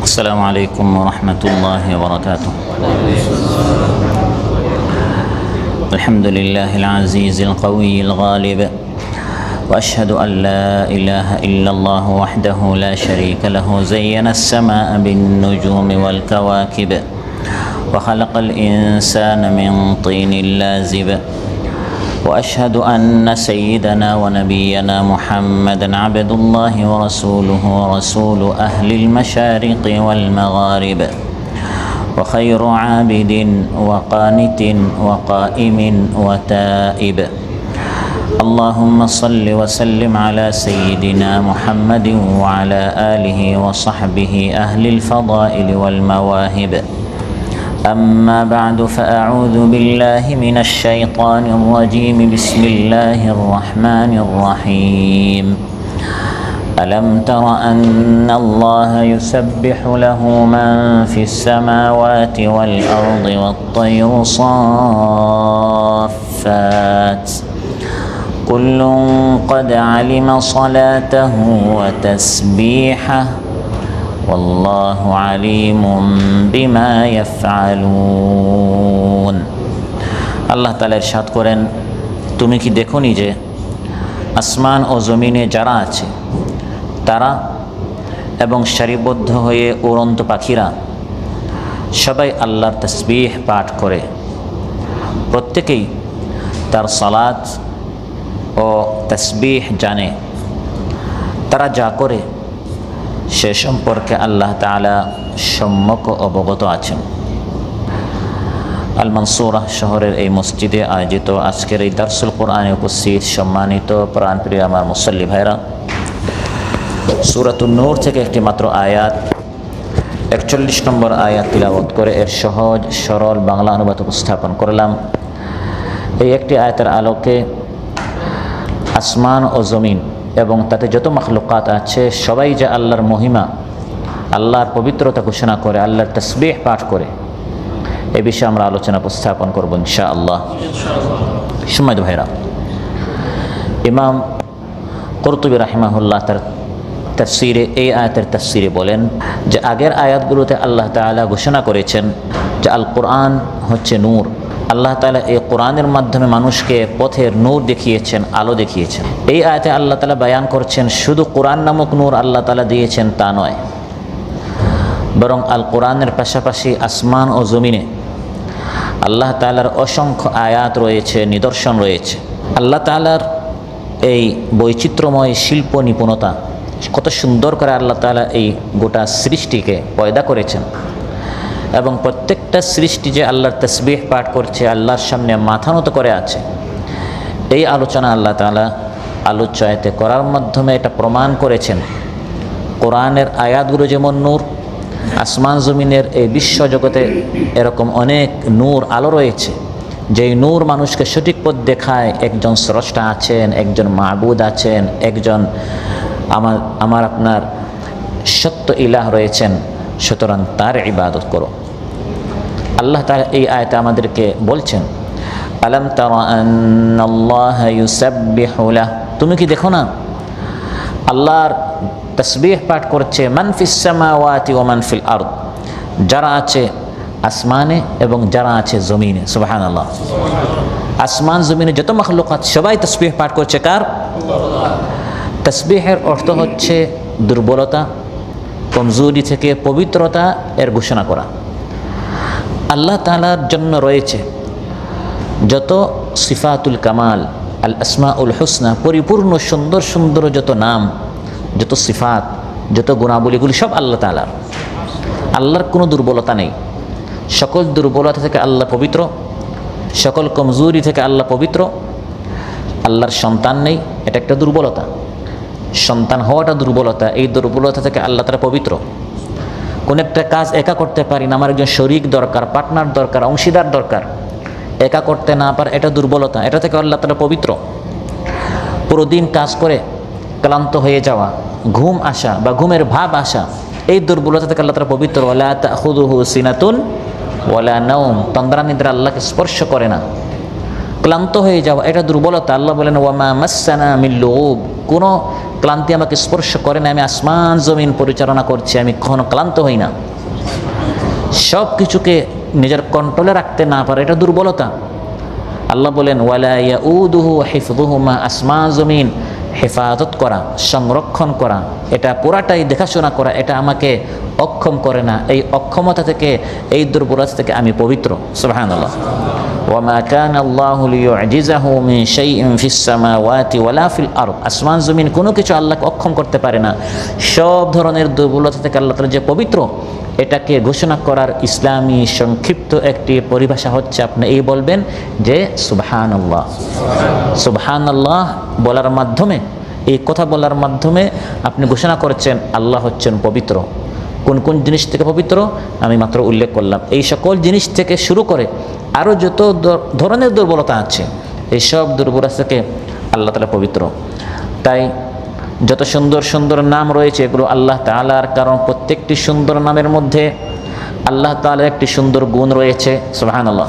السلام عليكم ورحمة الله وبركاته. الحمد لله العزيز القوي الغالب، وأشهد أن لا إله إلا الله وحده لا شريك له، زين السماء بالنجوم والكواكب، وخلق الإنسان من طين لازب، وأشهد أن سيدنا ونبينا محمدًا عبد الله ورسوله، ورسول أهل المشارق والمغارب، وخير عابد وقانت وقائم وتائب. اللهم صل وسلم على سيدنا محمد وعلى آله وصحبه أهل الفضائل والمواهب. أما بعد، فأعوذ بالله من الشيطان الرجيم. بسم الله الرحمن الرحيم. ألم تر أن الله يسبح له من في السماوات والأرض والطير صافات، كل قد علم صلاته وتسبيحه والله عليم بما يفعلون। আল্লাহ তাআলা ইরশাদ করেন, তুমি কি দেখোনি যে আসমান ও জমিনে যারা আছে তারা এবং সারিবদ্ধ হয়ে উড়ন্ত পাখিরা সবাই আল্লাহর তাসবিহ পাঠ করে, প্রত্যেকেই তার সালাত ও তাসবিহ জানে। তারা যা করে সে সম্পর্কে আল্লাহ তাআলা সম্যক অবগত আছেন। আল মানসুরা শহরের এই মসজিদে আয়োজিত আজকের এই দারসুল কোরআনে উপস্থিত সম্মানিত প্রাণপ্রিয় আমার মুসল্লি ভাইরা, সূরাতুন নূর থেকে একটি মাত্র আয়াত 41 নম্বর আয়াত তিলাওয়াত করে এর সহজ সরল বাংলা অনুবাদ উপস্থাপন করলাম। এই একটি আয়াতের আলোকে আসমান ও জমিন এবং তাতে যত মাখলুকাত আছে সবাই যে আল্লাহর মহিমা, আল্লাহর পবিত্রতা ঘোষণা করে, আল্লাহর তাসবিহ পাঠ করে, এ বিষয়ে আমরা আলোচনা উপস্থাপন করব ইনশাআল্লাহ। সম্মানিত ভাইরা, ইমাম কুরতুবী রাহিমাহুল্লাহ তার তাফসিরে এই আয়াতের তাফসিরে বলেন যে আগের আয়াতগুলোতে আল্লাহ তাআলা ঘোষণা করেছেন যে আল কোরআন হচ্ছে নূর। আল্লাহ তাআলা এই কোরআনের মাধ্যমে মানুষকে পথের নূর দেখিয়েছেন, আলো দেখিয়েছেন। এই আয়াতে আল্লাহ তাআলা বয়ান করছেন শুধু কোরআন নামক নূর আল্লাহ তাআলা দিয়েছেন তা নয়, বরং আল কোরআনের পাশাপাশি আসমান ও জমিনে আল্লাহ তাআলার অসংখ্য আয়াত রয়েছে, নিদর্শন রয়েছে। আল্লাহ তাআলার এই বৈচিত্র্যময় শিল্প নিপুণতা, কত সুন্দর করে আল্লাহ তাআলা এই গোটা সৃষ্টিকে পয়দা করেছেন এবং প্রত্যেকটা সৃষ্টি যে আল্লাহর তাসবিহ পাঠ করছে, আল্লাহর সামনে মাথা নত করে আছে, এই আলোচনা আল্লাহ তাআলা আলোচ্য আয়াতে করার মাধ্যমে এটা প্রমাণ করেছেন। কোরআনের আয়াতগুলো যেমন নূর, আসমান জমিনের এই বিশ্ব জগতে এরকম অনেক নূর আলো রয়েছে, যেই নূর মানুষকে সঠিক পথ দেখায়। একজন স্রষ্টা আছেন, একজন মাবুদ আছেন, একজন আমার আপনার সত্য ইলাহ রয়েছেন, সুতরাং তার ইবাদত করো। আল্লাহ তাআলা এই আয়াতে আমাদেরকে বলছেন, আলাম তারা আন্নাল্লাহা ইউসাব্বিহু লাহু, তুমি কি দেখো না আল্লাহর তাসবিহ পাঠ করছে মান ফিস সামাওয়াতি ওয়া মান ফিল আরদ, যারা আছে আসমানে এবং যারা আছে জমিনে। সুবহানাল্লাহ। আসমান জমিনে যত মাখলুকাত সবাই তাসবিহ পাঠ করছে কার? তাসবিহের অর্থ হচ্ছে দুর্বলতা, কমজোরি থেকে পবিত্রতা এর ঘোষণা করা। আল্লাহ তাআলার জন্য রয়েছে যত সিফাতুল কামাল, আল আসমাউল হুসনা, পরিপূর্ণ সুন্দর সুন্দর যত নাম, যত সিফাত, যত গুণাবলীগুলি সব আল্লাহ তাআলার। আল্লাহর কোনো দুর্বলতা নেই। সকল দুর্বলতা থেকে আল্লাহ পবিত্র, সকল কমজোরি থেকে আল্লাহ পবিত্র। আল্লাহর সন্তান নেই, এটা একটা দুর্বলতা। সন্তান হওয়াটা দুর্বলতা, এই দুর্বলতা থেকে আল্লাহ তাআলা পবিত্র। কোন একটা কাজ একা করতে পারি না, আমার একজন শরীক দরকার, পার্টনার দরকার, অংশীদার দরকার। একা করতে না পারে এটা দুর্বলতা, এটা থেকে আল্লাহ তাআলা পবিত্র। পুরো দিন কাজ করে ক্লান্ত হয়ে যাওয়া, ঘুম আসা বা ঘুমের ভাব আসা, এই দুর্বলতা থেকে আল্লাহ তাআলা পবিত্র। ওয়ালা তাখুযুহু সিনাতুন ওয়ালা নাওম, তন্দ্রা নিদ্রা আল্লাহকে স্পর্শ করে না। ক্লান্ত হয়ে যাওয়া এটা দুর্বলতা। আল্লাহ বলেন ওয়ামা মাসসানা মিন লুগুব, কোনো ক্লান্তি আমাকে স্পর্শ করে না, আমি আসমান জমিন পরিচালনা করছি, আমি কখনো ক্লান্ত হই না। সব কিছুকে নিজের কন্ট্রোলে রাখতে না পারে এটা দুর্বলতা। আল্লাহ বলেন ওয়ালা ইয়াউদুহু হিফযুহুমা, আসমান জমিন হেফাজত করা, সংরক্ষণ করা, এটা পুরাটাই দেখাশোনা করা, এটা আমাকে অক্ষম করে না। এই অক্ষমতা থেকে, এই দুর্বলতা থেকে আমি পবিত্র। সুবহানাল্লাহ। ওয়ামা কানা আল্লাহু লিয়ুজিজাহু মিন শাইইন ফিস সামাওয়াতি ওয়ালা ফিল আরদ, আসমান জমিন কোনো কিছু আল্লাহকে অক্ষম করতে পারে না। সব ধরনের দুর্বলতা থেকে আল্লাহ তাআলা যে পবিত্র, এটাকে ঘোষণা করার ইসলামী সংক্ষিপ্ত একটি পরিভাষা হচ্ছে আপনি এই বলবেন যে সুবহানাল্লাহ। সুবহানাল্লাহ বলার মাধ্যমে, এই কথা বলার মাধ্যমে আপনি ঘোষণা করেছেন আল্লাহ হচ্ছেন পবিত্র। কোন কোন জিনিস থেকে পবিত্র আমি মাত্র উল্লেখ করলাম। এই সকল জিনিস থেকে শুরু করে আরও যত ধরনের দুর্বলতা আছে, এই সব দুর্বলতা থেকে আল্লাহ তাআলা পবিত্র। তাই যত সুন্দর সুন্দর নাম রয়েছে এগুলো আল্লাহ তাআলার, কারণ প্রত্যেকটি সুন্দর নামের মধ্যে আল্লাহ তাআলার একটি সুন্দর গুণ রয়েছে। সুবহানাল্লাহ।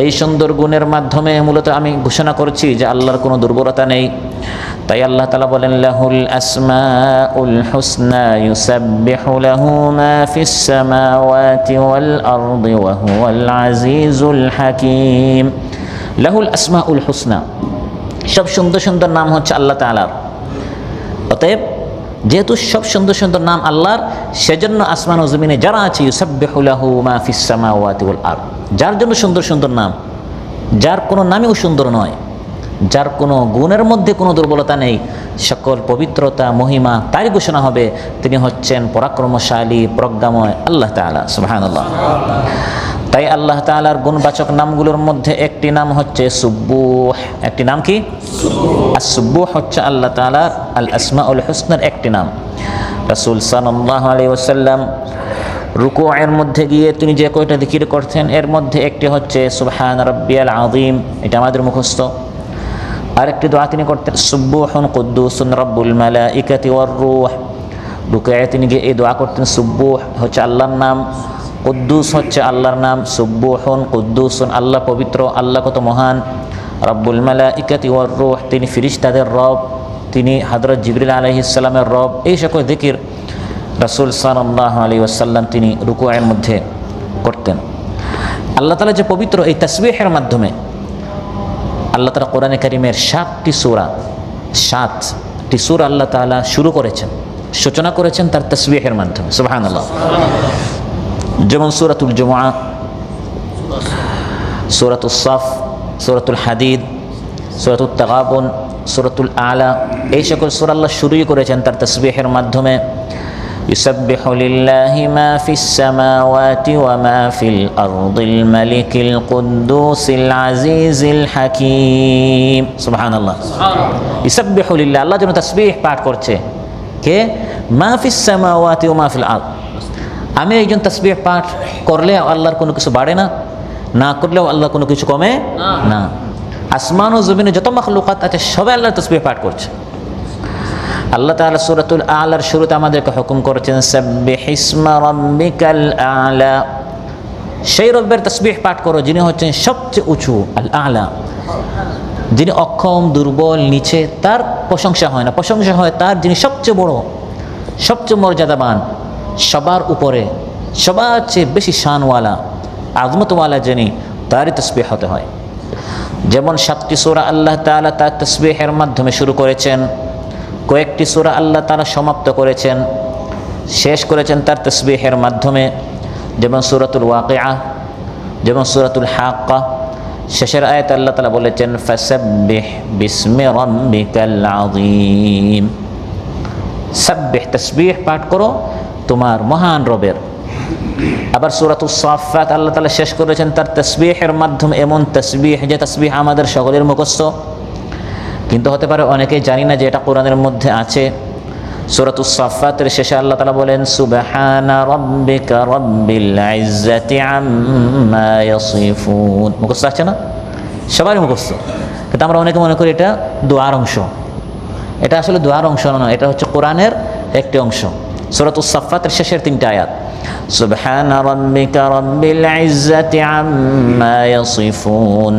এই সুন্দর গুণের মাধ্যমে মূলত আমি ঘোষণা করছি যে আল্লাহর কোনো দুর্বলতা নেই। তাই আল্লাহ তাআলা বলেন লাহুল আসমাউল হুসনা ইউসাব্বিহু লাহু মা ফিস সামাওয়াতি ওয়াল আরদি ওয়া হুয়াল আজিজুল হাকীম। লাহুল আসমাউল হুসনা, সব সুন্দর সুন্দর নাম হচ্ছে আল্লাহ তাআলার। অতএব যেহেতু সব সুন্দর সুন্দর নাম আল্লাহর, সেজন্য আসমান ও জমিনে যারা আছে ইউসাব্বিহু লাহু মা ফিস সামাওয়াতি ওয়াল আরদ, যার জন্য সুন্দর সুন্দর নাম, যার কোনো নামেও সুন্দর নয়, যার কোনো গুণের মধ্যে কোনো দুর্বলতা নেই, সকল পবিত্রতা মহিমা তারই ঘোষণা হবে। তিনি হচ্ছেন পরাক্রমশালী প্রজ্ঞাময় আল্লাহ তাআলা। সুবহানাল্লাহ। তাই আল্লাহ তাআলার গুণবাচক নামগুলোর মধ্যে একটি নাম হচ্ছে সুব্বুহ। একটি নাম কি? আস-সুব্বুহ হচ্ছে আল্লাহ তাআলার আল আসমাউল হুসনার একটি নাম। রাসূল সাল্লাল্লাহু আলাইহি ওয়াসাল্লাম রুকুয়ের মধ্যে গিয়ে তিনি যে কয়টা জিকির করতেন, এর মধ্যে একটি হচ্ছে সুবহান রাব্বিয়াল আযীম, এটা আমাদের মুখস্থ। আরেকটি দোয়া তিনি করতেন সুব্বুহুন কুদ্দুসুন রাব্বুল মালাইকাতি ওয়ার রূহ। রুকুয়ে তিনি গিয়ে এই দোয়া করতেন। সুব্বুহ হচ্ছে আল্লাহর নাম, কুদ্দুস হচ্ছে আল্লাহর নাম। সুব্বুহুন কুদ্দুসুন, আল্লাহ পবিত্র, আল্লাহ কত মহান। রাব্বুল মালাইকাতি ওয়ার রূহ, তিনি ফেরেশতাদের রব, তিনি হযরত জিবরিল আলাইহিস সালামের রব। এই সকল জিকির রাসূল সাল্লাল্লাহু আলাইহি ওয়াসাল্লাম তিনি রুকুয়ের মধ্যে করতেন। আল্লাহ তাআলা যে পবিত্র, এই তাসবিহের মাধ্যমে আল্লাহ তাআলা কোরআনে কারীমের 7টি সূরা আল্লাহ তাআলা শুরু করেছেন, সূচনা করেছেন তার তাসবিহের মাধ্যমে। সুবহানাল্লাহ। যেমন সূরাতুল জুমআহ, সূরাতুস সাফ, সূরাতুল হাদিদ, সূরাতুত তাগাবুন, সূরাতুল আলা, এই সকল সূরা আল্লাহ শুরুই করেছেন তার তাসবিহের মাধ্যমে। ইউসাব্বিহু লিল্লাহি মা ফিস সামাওয়াতি ওয়া মা ফিল আরদিল মালিকিল কুদ্দুসিল আজিজিল হাকীম। সুবহানাল্লাহ। ইউসাব্বিহু লিল্লাহ, আল্লাহ যেন তাসবিহ পাঠ করছে। কে? মা ফিস সামাওয়াতি ওয়া মা ফিল আরদ। আমি একজন তাসবিহ পাঠ করলে আল্লাহর কোনো কিছু বাড়ে না, না করলেও আল্লাহ কোনো কিছু কমে না। আসমান ও জমিনে যত মাখলুকাত আছে সবাই আল্লাহর তাসবিহ পাঠ করছে। আল্লাহ তাআলা সূরাতুল আলার শুরুতে আমাদেরকে হুকুম করেছেন সাব্বিহিসমা রাব্বিকাল আ'লা, সেই রব্বের তাসবিহ পাঠ করো যিনি হচ্ছেন সবচেয়ে উঁচু, আল আ'লা, যিনি অক্ষম, দুর্বল, নিচে, তার প্রশংসা হয় না, প্রশংসা হয় তার যিনি সবচেয়ে বড়, সবচেয়ে মর্যাদাবান, সবার উপরে, সবার চেয়ে বেশি শানওয়ালা, আজমতওয়ালা যিনি, তারই তাসবিহ হতে হয়। যেমন 7টি সূরা আল্লাহ তাআলা তার তাসবিহের মাধ্যমে শুরু করেছেন, কয়েকটি সূরা আল্লাহ তাআলা সমাপ্ত করেছেন, শেষ করেছেন তার তাসবিহের মাধ্যমে। যেমন সূরাতুল ওয়াকিআহ, যেমন সূরাতুল হাক্কা, শেষের আয়াতে আল্লাহ তাআলা বলেছেন ফাসাব্বিহ বিসমি রাব্বিকাল আযীম। সাব্বিহ, তাসবিহ পাঠ করো তোমার মহান রবের। আবার সূরাতুস সাফফাত আল্লাহ তাআলা শেষ করেছেন তার তাসবিহের মাধ্যমে, এমন তাসবিহ যে তাসবিহ আমাদের সকলের মুখস্থ, কিন্তু হতে পারে অনেকেই জানি না যে এটা কোরআনের মধ্যে আছে। সূরাতুস সাফফাতের শেষে আল্লাহ তাআলা বলেন সুবহানা রাব্বিকা রাব্বিল ইজ্জাতি আম্মা ইয়াসিফুন। মুখস্থ আছে না? সবারই মুখস্থ, কিন্তু আমরা অনেকে মনে করি এটা দোয়ার অংশ। এটা আসলে দোয়ার অংশ নয়, এটা হচ্ছে কোরআনের একটি অংশ। সূরাতুস সাফফাতের শেষের 3টা আয়াত সুবহানা রাব্বিকা রাব্বিল ইজ্জাতি আম্মা ইয়াসিফুন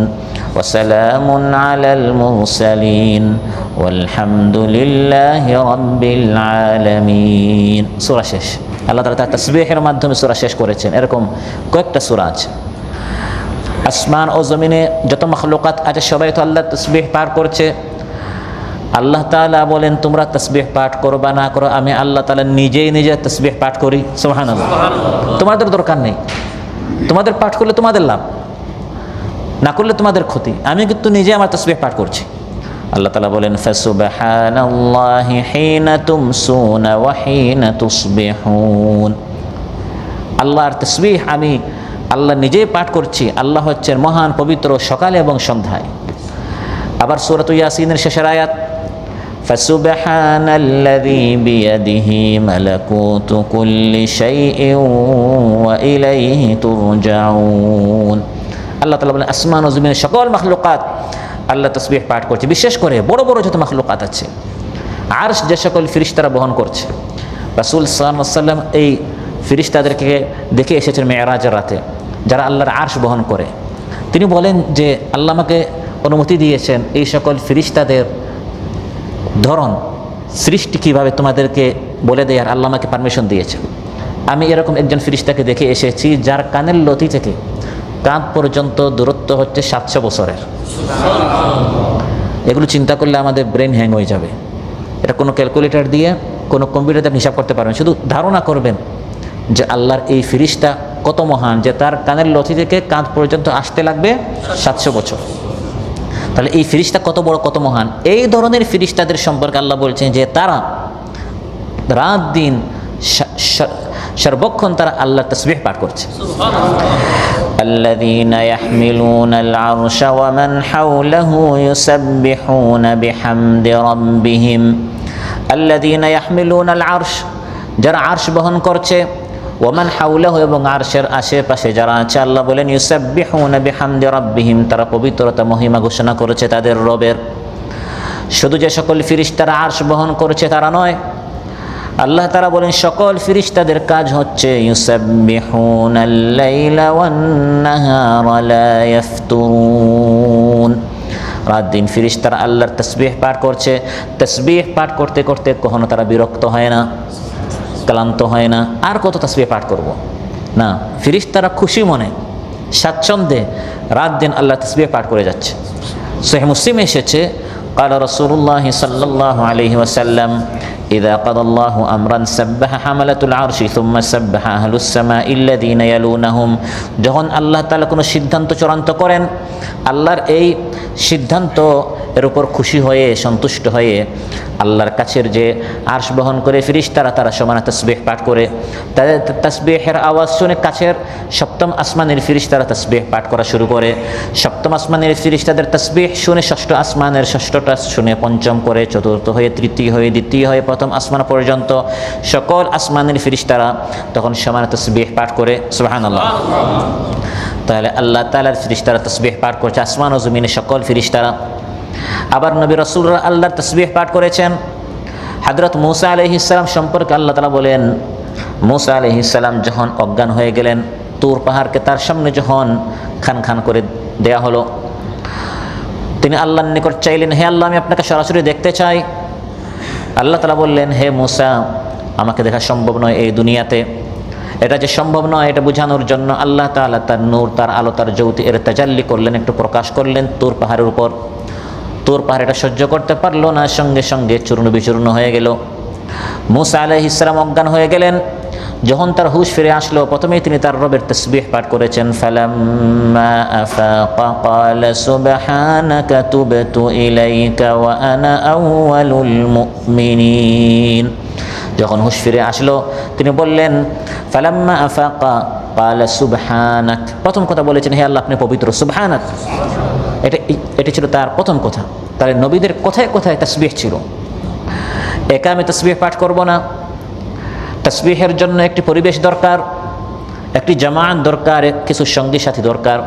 وسلام على المرسلين والحمد لله رب العالمين। সূরা শেষ। আল্লাহ তাআলা তার তাসবিহের মাধ্যমে সূরা শেষ করেছেন। এরকম কয়েকটা সূরা আছে। আসমান ও জমিনে যত মাখলুকাত আছে সবাই তো আল্লাহর তাসবিহ পাঠ করছে। আল্লাহ তাআলা বলেন তোমরা তাসবিহ পাঠ করো বা না করো, আমি আল্লাহ তাআলা নিজেই নিজে তাসবিহ পাঠ করি। সুবহানাল্লাহ। তোমাদের দরকার নেই, তোমাদের পাঠ করলে তোমাদের লাভ, না করলে তোমাদের ক্ষতি। আমি কিন্তু নিজে আমার তাসবিহ পাঠ করছি। আল্লাহ তাআলা বলেন ফাসুবহানাল্লাহি হিনা তুমসুনা ওয়া হিনা তুসবিহুন। আল্লাহর তাসবিহ আমি আল্লাহ নিজেই পাঠ করছি। আল্লাহ হচ্ছেন মহান পবিত্র সকালে এবং সন্ধ্যায়। আবার সূরা ইয়াসিনের শেষের আয়াত ফাসুবহানাল্লাযী বিয়াদিহি মালাকুতু কুল্লি শাইইন ওয়া ইলাইহি তুরজাউন। আল্লাহ তাআলা বলেন আসমান ও জমিনের সকল মাখলুকাত আল্লাহ তাসবিহ পাঠ করছে, বিশেষ করে বড় বড় যত মাখলুকাত আছে। আরশ যে সকল ফেরেশতারা বহন করছে, রাসূল সাল্লাল্লাহু আলাইহি ওয়াসাল্লাম এই ফেরেশতাদেরকে দেখে এসেছেন মেরাজের রাতে, যারা আল্লাহর আরশ বহন করে। তিনি বলেন যে আল্লাহ আমাকে অনুমতি দিয়েছেন এই সকল ফেরেশতাদের ধরন সৃষ্টি কীভাবে তোমাদেরকে বলে দেয়, আর আল্লাহ আমাকে পারমিশন দিয়েছেন। আমি এরকম একজন ফেরেশতাকে দেখে এসেছি যার কানের লতি থেকে কাঁধ পর্যন্ত দূরত্ব হচ্ছে 700 বছরের। এগুলো চিন্তা করলে আমাদের ব্রেন হ্যাং হয়ে যাবে। এটা কোনো ক্যালকুলেটর দিয়ে কোনো কম্পিউটার হিসাব করতে পারবেন। শুধু ধারণা করবেন যে আল্লাহর এই ফেরেশতা কত মহান, যে তার কানের লতি থেকে কাঁধ পর্যন্ত আসতে লাগবে 700 বছর। তাহলে এই ফেরেশতা কত বড়, কত মহান। এই ধরনের ফেরেশতাদের সম্পর্কে আল্লাহ বলছেন যে তারা রাত দিন সর্বক্ষণ তারা আল্লাহর তাসবিহ পাঠ করছে। আল্লাযীনা ইয়াহমিলুনাল আরশা ওয়া মান হাওলাহু ইউসাব্বিহুনা বিহামদি রাব্বিহিম। আল্লাযীনা ইয়াহমিলুনাল আরশ, যারা আরশ বহন করছে, ওয়া মান হাওলাহু, এবং আরশের আশেপাশে যারা আছে, আল্লাহ বলেন ইউসাব্বিহুনা বিহামদি রাব্বিহিম, তারা পবিত্রতা মহিমা ঘোষণা করেছে তাদের রবের। শুধু যে সকল ফেরেশতারা আরশ বহন করেছে তারা নয়, আল্লাহ তাআলা বলেন সকল ফেরেশতাদের কাজ হচ্ছে ইউসাব্বিহুনাল লাইলা ওয়ান নাহারা লা ইয়াফতুরুন। রাত দিন ফেরেশতারা আল্লাহর তাসবিহ পাঠ করছে। তাসবিহ পাঠ করতে করতে কখনো তারা বিরক্ত হয় না, ক্লান্ত হয় না। আর কত তাসবিহ পাঠ করব না, ফেরেশতারা খুশি মনে স্বাচ্ছন্দ্যে রাত দিন আল্লাহ তাসবিহ পাঠ করে যাচ্ছে। সহিহ মুসলিমে এসেছে قال رسول الله صلى الله عليه وسلم إذا قضى الله أمرا سبح حملة العرش ثم سبح أهل السماء الذين يلونهم। যখন আল্লাহ তাআলা কোনো সিদ্ধান্ত চূড়ান্ত করেন, আল্লাহর এই সিদ্ধান্ত এর উপর খুশি হয়ে সন্তুষ্ট হয়ে আল্লাহর কাছের যে আরশ বহন করে ফেরেশতারা, তারা সমান তাসবিহ পাঠ করে। তাদের তাসবিহের আওয়াজ শুনে কাছের সপ্তম আসমানের ফেরেশতারা তাসবিহ পাঠ করা শুরু করে। সপ্তম আসমানের ফেরেশতাদের তাসবিহ শুনে ষষ্ঠ আসমানের ষষ্ঠটা শুনে পঞ্চম করে, চতুর্থ হয়ে তৃতীয় হয়ে, দ্বিতীয় হয়ে প্রথম আসমান পর্যন্ত সকল আসমানের ফেরেশতারা তখন সমান তাসবিহ পাঠ করে। সুবহানাল্লাহ। তাহলে আল্লাহ তাআলার ফেরেশতারা তাসবিহ পাঠ করছে, আসমান ও জমিনে সকল ফেরেশতারা। আবার নবী রাসূলরা আল্লাহর তাসবিহ পাঠ করেছেন। হযরত মূসা আলাইহিস সালাম সম্পর্কে আল্লাহ তাআলা বলেন, মূসা আলাইহিস সালাম যখন অজ্ঞান হয়ে গেলেন, তুর পাহাড়কে তার সামনে যখন খান খান করে দেয়া হলো, তিনি আল্লাহর নিকট চাইলেন, হে আল্লাহ, আমি আপনাকে সরাসরি দেখতে চাই। আল্লাহ তাআলা বললেন, হে মূসা, আমাকে দেখা সম্ভব নয় এই দুনিয়াতে। এটা যে সম্ভব নয় এটা বোঝানোর জন্য আল্লাহ তাআলা তার নূর, তার আলো, তার জ্যোতি এর তাজাল্লি করলেন, একটু প্রকাশ করলেন তুর পাহাড়ের উপর। তুর পাহাড় এটা সহ্য করতে পারলো না, সঙ্গে সঙ্গে চূর্ণ বিচূর্ণ হয়ে গেল। মূসা আলাইহিস সালাম অজ্ঞান হয়ে গেলেন। যখন তার হুঁশ ফিরে আসলো, প্রথমেই তিনি তার রবের তাসবিহ পাঠ করেছেন। ফালাম্মা আফাকা ক্বালা সুবহানাকা তুবতু ইলাইকা ওয়া আনা আউয়ালুল মুমিনিন। যখন হুঁশ ফিরে আসলো তিনি বললেন, ফালাম্মা আফাকা ক্বালা সুবহানাক, প্রথম কথা বলেছেন, হে আল্লাহ আপনি পবিত্র, সুবহানাক। এটা ছিল তার প্রথম কথা। তাহলে নবীদের কোথায় কোথায় তাসবিহ ছিল। একা আমি তাসবিহ পাঠ করব না, তাসবিহের জন্য একটি পরিবেশ দরকার, একটি জামাত দরকার, কিছু সঙ্গী সাথী দরকার,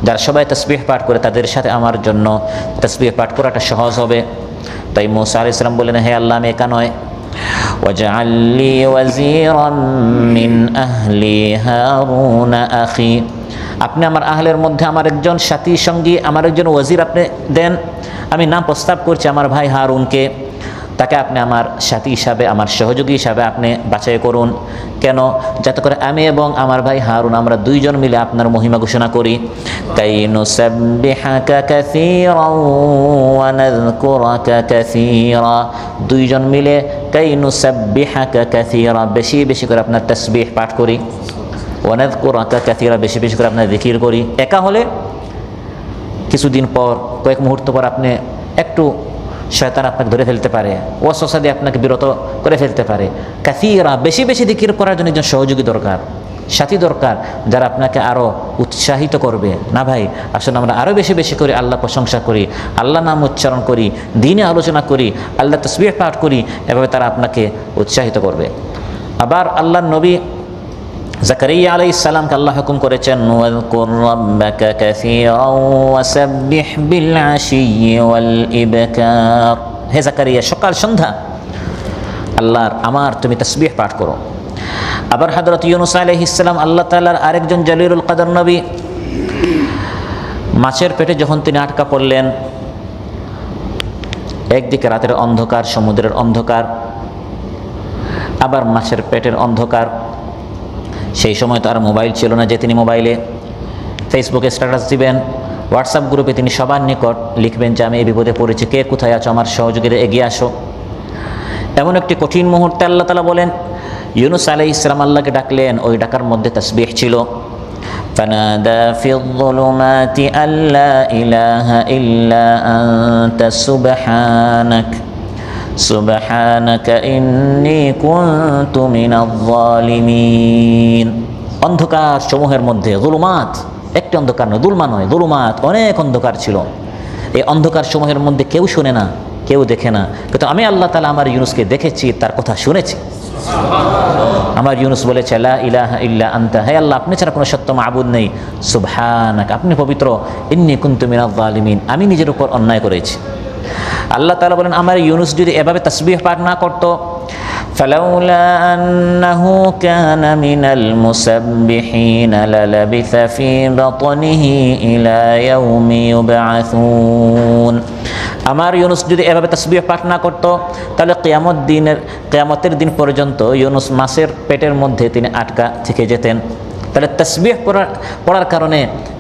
যারা সবাই তাসবিহ পাঠ করে তাদের সাথে আমার জন্য তাসবিহ পাঠ করাটা সহজ হবে। তাই মূসা আলাইহিস সালাম বললেন, হে আল্লাহ আমি একা নয়, ওয়াজআল লি ওয়াজিরাম মিন আহলি হারুন আখি, আপনি আমার আহলের মধ্যে আমার একজন সাথী সঙ্গী, আমার একজন ওয়াজির আপনি দেন। আমি নাম প্রস্তাব করছি আমার ভাই হারুনকে, তাকে আপনি আমার সাথী হিসাবে, আমার সহযোগী হিসাবে আপনি বাছাই করুন। কেন? যাতে করে আমি এবং আমার ভাই হারুন আমরা দুইজন মিলে আপনার মহিমা ঘোষণা করি। কাই নুসাব্বিহাকা কাসীরান ওয়া নাযকুরাকা কাসীরা, দুইজন মিলে কাই নুসাব্বিহাকা কাসীরা, বেশি বেশি করে আপনার তাসবিহ পাঠ করি। ওয়া নাযকুরাকা কাসীরা, বেশি বেশি করে আপনার জিকির করি। একা হলে কিছুদিন পর, কয়েক মুহূর্ত পর আপনি একটু শয়তান আপনাকে ধরে ফেলতে পারে, ওয়াসওয়াসা দিয়ে আপনাকে বিরত করে ফেলতে পারে। কাসীরা, বেশি বেশি জিকির করার জন্য একজন সহযোগী দরকার, সাথী দরকার, যারা আপনাকে আরও উৎসাহিত করবে। না ভাই, আসলে আমরা আরও বেশি বেশি করে আল্লাহ প্রশংসা করি, আল্লাহ নাম উচ্চারণ করি, দ্বীনে আলোচনা করি, আল্লাহ তাসবিহ পাঠ করি, এভাবে তারা আপনাকে উৎসাহিত করবে। আবার আল্লাহর নবী জাকারিয়া আলাইহিস সালামকে আল্লাহ হুকুম করেছেন, ওয়াযকুর রাব্বাকা কাসীরান ওয়াসাব্বিহ বিল আশিয়্যি ওয়াল ইবকার, হে জাকারিয়া সকাল সন্ধ্যা আল্লাহর আমার তুমি তাসবিহ পাঠ করো। আবার হযরত ইউনূস আলাইহিস সালাম আল্লাহ তাআলার আরেকজন জলিলুল কদর নবী, মাছের পেটে যখন তিনি আটকা পড়লেন, একদিকে রাতের অন্ধকার, সমুদ্রের অন্ধকার, আবার মাছের পেটের অন্ধকার। সেই সময় তো আর মোবাইল ছিল না যে তিনি মোবাইলে ফেসবুকে স্ট্যাটাস দিবেন, হোয়াটসঅ্যাপ গ্রুপে তিনি সবার নিকট লিখবেন যে আমি এই বিপদে পড়েছি, কে কোথায় আছো, আমার সহযোগীরা এগিয়ে আসো। এমন একটি কঠিন মুহূর্তে আল্লাহ তাআলা বলেন, ইউনূস আলাইহিস সালাম আল্লাহকে ডাকলেন, ওই ডাকার মধ্যে তাসবিহ ছিল। ফানাদা ফিল যুলুমাতি আল্লা ইলাহা ইল্লা আনতা সুবহানাক সুবহানাকা ইন্নী কুনতু মিনাজ জালিমিন। অন্ধকার সমূহের মধ্যে, যুলুমাত, একটি অন্ধকার নয়, দুলমা নয়, যুলুমাত, অনেক অন্ধকার ছিল। এই অন্ধকার সমূহের মধ্যে কেউ শুনে না, কেউ দেখে না, কিন্তু আমি আল্লাহ তাআলা আমার ইউনূসকে দেখেছি, তার কথা শুনেছি। আমার ইউনূস বলেছে, লা ইলাহা ইল্লা আনতা, হে আল্লাহ আপনি ছাড়া কোনো সত্য মাবুদ নেই, সুবহানাক আপনি পবিত্র, ইন্নী কুনতু মিনাজ জালিমিন আমি নিজের উপর অন্যায় করেছি। আল্লাহ তাআলা বলেন, আমার ইউনূস যদি এভাবে তাসবিহ পাঠ না করতো, ফালাউলা আন্নাহু কানা মিনাল মুসাব্বিহিন লালাবিথা ফি বাতনিহি ইলা ইয়াউমি ইউবআসুন, আমার ইউনূস যদি এভাবে তাসবিহ পাঠ না করতো, তাহলে কিয়ামতের দিন পর্যন্ত ইউনূস মাছের পেটের মধ্যে তিনি আটকা থেকে যেতেন। তাহলে তাসবিহ পড়ার কারণে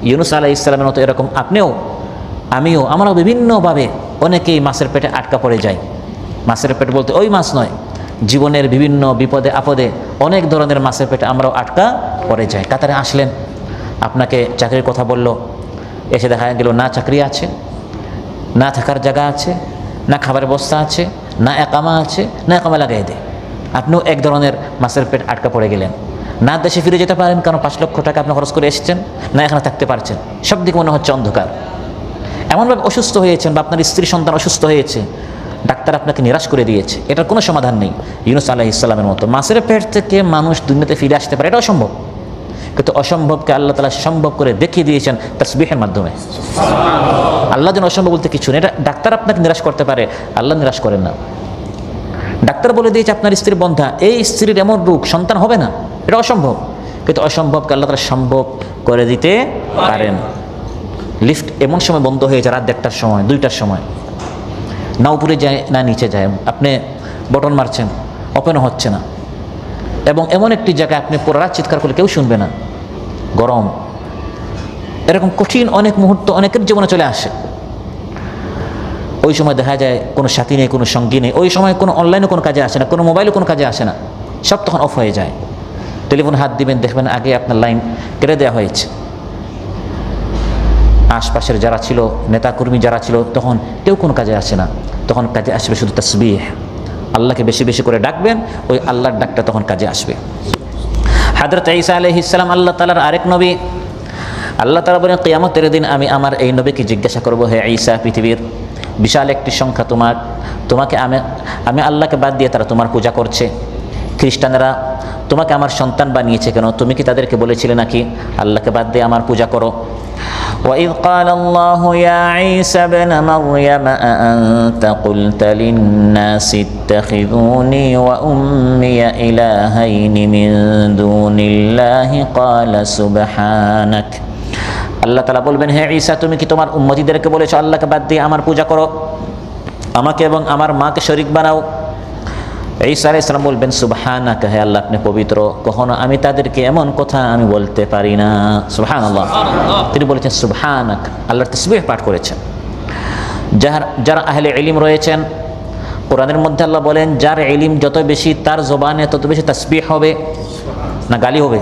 ইউনূস আলাইহিস সালামের মতো এরকম আপনিও, আমিও, আমরাও বিভিন্নভাবে অনেকেই মাছের পেটে আটকা পড়ে যাই। মাছের পেট বলতে ওই মাছ নয়, জীবনের বিভিন্ন বিপদে আপদে অনেক ধরনের মাছের পেটে আমরাও আটকা পড়ে যাই। কাতারে আসলেন, আপনাকে চাকরির কথা বলল, এসে দেখা গেল না চাকরি আছে, না থাকার জায়গা আছে, না খাবারের বস্তা আছে, না একামা আছে, না একামা লাগাই দেয়। আপনিও এক ধরনের মাছের পেট আটকা পড়ে গেলেন। না দেশে ফিরে যেতে পারেন, কারণ 5 লক্ষ টাকা আপনি খরচ করে এসেছেন, না এখানে থাকতে পারছেন, সব দিকে মনে হচ্ছে অন্ধকার। এমনভাবে অসুস্থ হয়েছেন বা আপনার স্ত্রী সন্তান অসুস্থ হয়েছে, ডাক্তার আপনাকে নিরাশ করে দিয়েছে, এটার কোনো সমাধান নেই। ইউনূস আলাইহিস সালামের মতো মাছের পেট থেকে মানুষ দুনিয়াতে ফিরে আসতে পারে, এটা অসম্ভব, কিন্তু অসম্ভবকে আল্লাহ তাআলা সম্ভব করে দেখিয়ে দিয়েছেন তাসবিহের মাধ্যমে। আল্লাহ যেন অসম্ভব বলতে কিছু নেই। এটা ডাক্তার আপনাকে নিরাশ করতে পারে, আল্লাহ নিরাশ করেন না। ডাক্তার বলে দিয়েছে আপনার স্ত্রী বন্ধা, এই স্ত্রীর এমন রোগ, সন্তান হবে না, এটা অসম্ভব, কিন্তু অসম্ভবকে আল্লাহ তাআলা সম্ভব করে দিতে পারেন। লিফট এমন সময় বন্ধ হয়ে যায়, রাত 1টার সময়, 2টার সময়, না উপরে যায় না নিচে যায়, আপনি বটন মারছেন, ওপেনও হচ্ছে না, এবং এমন একটি জায়গায় আপনি পুরো রাত চিৎকার করলে কেউ শুনবে না, গরম। এরকম কঠিন অনেক মুহূর্ত অনেকের জীবনে চলে আসে। ওই সময় দেখা যায় কোনো সাথী নেই, কোনো সঙ্গী নেই, ওই সময় কোনো অনলাইনে কোনো কাজে আসে না, কোনো মোবাইলে কোনো কাজে আসে না, সব তখন অফ হয়ে যায়। টেলিফোন হাত দিবেন, দেখবেন আগে আপনার লাইন কেটে দেওয়া হয়েছে। আশপাশের যারা ছিল, নেতাকর্মী যারা ছিল, তখন কেউ কোনো কাজে আসে না, তখন কাজে আসবে শুধু তাসবিহ। আল্লাহকে বেশি বেশি করে ডাকবেন, ওই আল্লাহর ডাকটা তখন কাজে আসবে। হযরত ঈসা আলাইহিস সালাম আল্লাহ তাআলার আরেক নবী। আল্লাহ তাআলা বলেন, কিয়ামতের দিন আমি আমার এই নবীকে জিজ্ঞাসা করব, হে ঈসা, পৃথিবীর বিশাল একটি সংখ্যা তোমাকে আমি আল্লাহকে বাদ দিয়ে তারা তোমার পূজা করছে। খ্রিস্টানেরা তোমাকে আমার সন্তান বানিয়েছে কেন? তুমি কি তাদেরকে বলেছিলে নাকি আল্লাহকে বাদ দিয়ে আমার পূজা করো? وَإِذْ قَالَ اللَّهُ يَا عِيسَى ابْنَ مَرْيَمَ أَأَنْتَ قُلْتَ لِلنَّاسِ اتَّخِذُونِي وَأُمِّيَ إِلَٰهَيْنِ مِن دُونِ اللَّهِ قَالَ سُبْحَانَكَ আল্লাহ তাআলা বলবেন, হে ঈসা, তুমি কি তোমার উম্মতীদেরকে বলেছো আল্লাহকে বাদ দিয়ে আমার পূজা করো, আমাকে এবং আমার মাকে শরীক বানাও? ঈসা আলাইহিস সালাম বলবেন, সুবহানাকা, হে আল্লাহ আপনি পবিত্র, কখনো আমি তাদেরকে এমন কথা আমি বলতে পারি না। সুবহানাল্লাহ। তিনি বলেছেন সুবহানাক, আল্লাহর তাসবিহ পাঠ করেছেন। যারা আহলে ইলম রয়েছেন, কোরআনের মধ্যে আল্লাহ বলেন, যার ইলম যত বেশি তার জবানে তত বেশি তাসবিহ হবে, না গালি হবে।